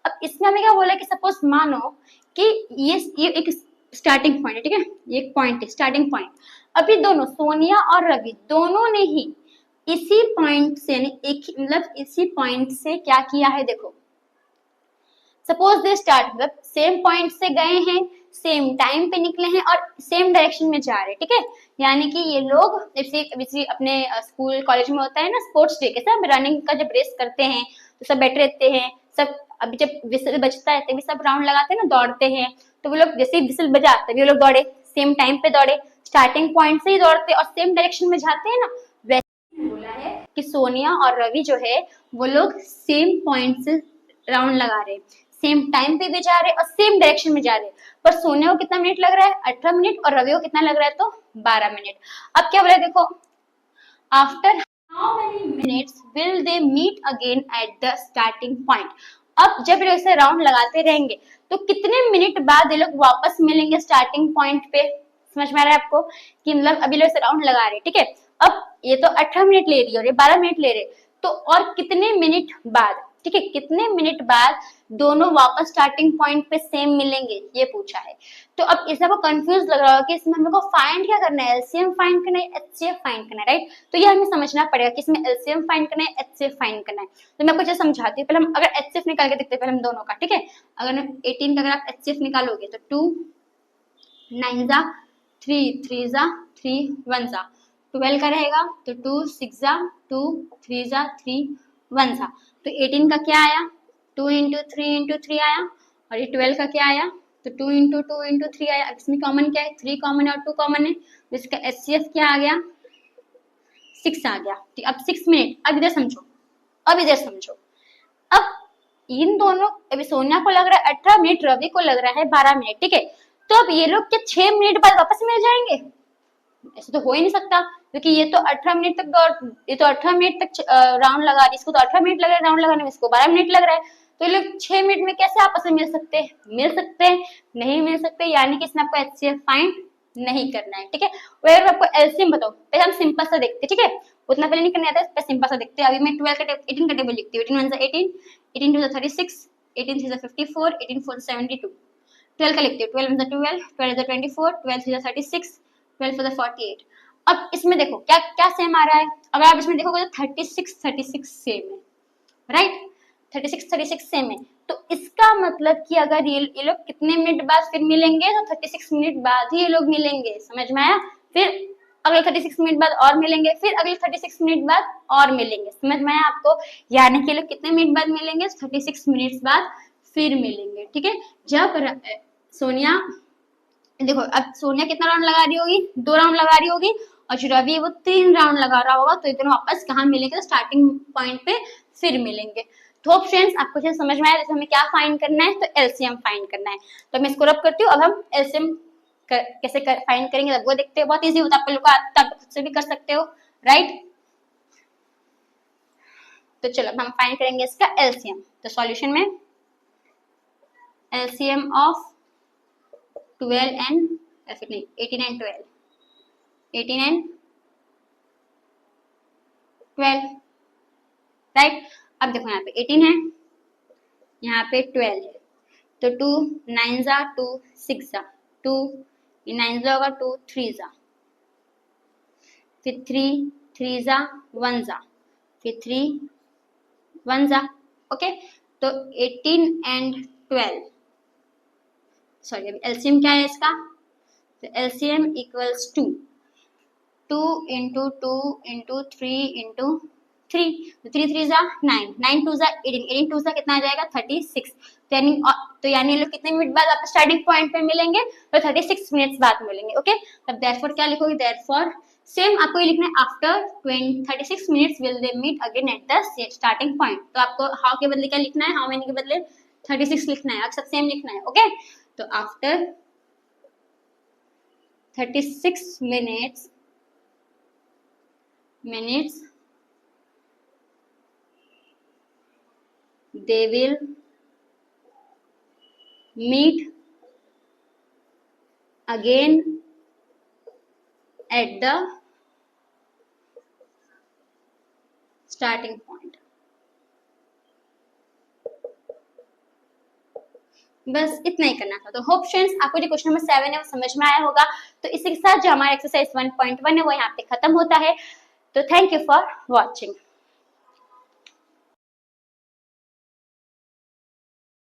अब इसमें हमें क्या बोला कि सपोज मानो कि ये एक स्टार्टिंग पॉइंट है, ठीक है, ये एक पॉइंट है स्टार्टिंग पॉइंट। अभी दोनों सोनिया और रवि दोनों ने ही इसी पॉइंट से एक मतलब इसी पॉइंट से क्या किया है देखो, सपोज दे स्टार्ट मतलब सेम पॉइंट से गए हैं, सेम टाइम पे निकले हैं और सेम डायरेक्शन में जा रहे हैं, ठीक है। यानी कि ये लोग जैसे अपने स्कूल कॉलेज में होता है ना स्पोर्ट्स डे के, सब रनिंग का जब रेस करते हैं तो सब बैठे रहते हैं, सब अभी जब विसल बजता है तभी सब राउंड लगाते हैं ना, दौड़ते हैं। तो वो लोग जैसे विसल बजा तभी वो लोग दौड़े, सेम टाइम पे दौड़े, स्टार्टिंग पॉइंट से ही दौड़ते और सेम डायरेक्शन में जाते हैं ना। वैसे बोला है कि सोनिया और रवि जो है वो लोग सेम पॉइंट से राउंड लगा रहे, सेम टाइम पे भी जा रहे और सेम डायरेक्शन में जा रहे। पर सोनिया को कितना मिनट लग रहा है, 18 मिनट, और रवि को कितना लग रहा है, तो 12 मिनट। अब क्या बोला देखो, after how many minutes will they meet again at the starting point. अब जब लोग इसे राउंड लगाते रहेंगे तो कितने मिनट बाद ये लोग वापस मिलेंगे स्टार्टिंग पॉइंट पे। समझ में आ रहा है आपको कि मतलब अभी लोग इसे राउंड लगा रहे हैं, ठीक है। अब ये तो 18 मिनट ले रही है और ये 12 मिनट ले रहे, तो और कितने मिनट बाद, ठीक है, कितने मिनट बाद दोनों वापस स्टार्टिंग पॉइंट पे सेम मिलेंगे, ये पूछा है। तो अब इसमें आपको कंफ्यूज लग रहा होगा कि इसमें हमको फाइंड क्या करना है, एलसीएम फाइंड करना है, एचसीएफ फाइंड करना है, राइट। तो ये हमें समझना पड़ेगा कि इसमें एलसीएम फाइंड करना है, एचसीएफ फाइंड करना है। तो मैं आपको समझाती हूँ। पहले हम अगर एचसीएफ निकाल के देखते हैं पहले हम दोनों का, ठीक है। अगर 18 का अगर आप एचसीएफ निकालोगे तो 2 9 जा 3 3 जा 3 1 जा 12 का रहेगा, तो 2 6 जा 2 3 जा 3 1 जा, तो 18 का क्या आया, 2 into 3 into 3 आया, और ये 12 का क्या आया, तो 2 into 2 into 3 आया। इसमें कॉमन क्या है, 3 कॉमन है और 2 कॉमन है, तो इसका एचसीएफ क्या आ गया, 6 आ गया। ठीक, अब 6 मिनट, अब इधर समझो, अब इधर समझो। अब इन दोनों, अभी सोनिया को लग रहा है 18 मिनट, रवि को लग रहा है 12 मिनट, ठीक है। तो अब ये लोग क्या 6 मिनट बाद वापस मिल जाएंगे, ऐसे तो हो ही नहीं सकता। क्योंकि ये तो 18 मिनट तक दौड़, ये तो 18 मिनट तक राउंड लगा रही है, इसको तो 18 मिनट लग रहा है राउंड लगाने में, इसको 12 मिनट लग रहा है, तो ये लोग 6 मिनट में कैसे आपस में मिल सकते हैं? मिल सकते हैं? नहीं मिल सकते, यानी कि इसमें आपको HCF फाइंड नहीं करना है, ठीक है। वह आपको एलसीएम बताओ, पहले हम सिंपल सा देखते हैं, ठीक है, उतना पहले नहीं करना आता है, सिंपल सा देखते हैं। अभी मैं 18 का टेबल लिखती हूँ। 18 1 18, 18 2 36, 18 3 54, 18 4 72। 12 का लिखते हैं, 12 1 12, 12 24, 12 3 36, 12 4 48। अब इसमें देखो क्या क्या सेम आ रहा है, अगर आप इसमें देखोगे तो 36 सेम है, राइट, 36 सेम है। तो इसका मतलब कि अगर ये लोग कितने मिनट बाद फिर मिलेंगे, तो 36 मिनट बाद ही ये लोग मिलेंगे, समझ में आया। फिर अगले 36 मिनट बाद और मिलेंगे, फिर अगले 36 मिनट बाद और मिलेंगे, समझ में आया आपको। यानी कि ये लोग कितने मिनट बाद मिलेंगे, 36 मिनट बाद फिर मिलेंगे, ठीक है। जब सोनिया, देखो अब सोनिया कितना राउंड लगा रही होगी, 2 राउंड लगा रही होगी, और जो रवि है वो 3 राउंड लगा रहा होगा, तो ये दोनों वापस कहाँ मिलेंगे, तो स्टार्टिंग पॉइंट पे फिर मिलेंगे। तो फ्रेंड्स आपको ये समझ में आया, जैसे हमें क्या फाइंड करना है, तो एलसीएम फाइंड करना है। तो मैं इसको रब करती हूँ। अब हम एलसीएम कैसे फाइंड करेंगे तब वो देखते हैं, बहुत इजी होता है, आप लोग को आता है, आप खुद से भी कर सकते हो, राइट। तो चलो हम फाइंड करेंगे इसका एलसीएम। तो सॉल्यूशन में LCM of 12 and 18 and 12, 18 and 12, right. अब देखो यहाँ पे 18 है, यहाँ पे 12 है, तो 2 9 जा 2 6 जा 2, 9 जा होगा 2 3 जा, फिर 3 3 जा 1 जा, फिर 3 1 जा, ओके। तो 18 एंड 12, सॉरी अभी एलसीएम क्या है इसका, तो LCM equals to 2 into 2 into 3 into 3, तो 3 3 जा 9, 9 2 जा 18, 18 2 जा कितना आ जाएगा 36। तो यानी ये लोग कितने मिनट बाद आप स्टार्टिंग पॉइंट पे मिलेंगे, तो 36 मिनट्स बाद मिलेंगे, ओके। तब देयरफॉर क्या लिखोगे, देयरफॉर सेम आपको ये लिखना है, after 36 minutes will they meet again at the starting point. तो आपको हाउ के बदले क्या लिखना है, हाउ मेनी के बदले 36 लिखना है, सब सेम लिखना है, ओके। तो after 36 minutes they will meet again at the starting point। बस इतना ही करना था। तो होप फ्रेंड्स आपको जो क्वेश्चन नंबर 7 है वो समझ में आया होगा। तो इसी के साथ जो हमारा एक्सरसाइज 1.1 है वो यहाँ पे खत्म होता है। तो थैंक यू फॉर वॉचिंग।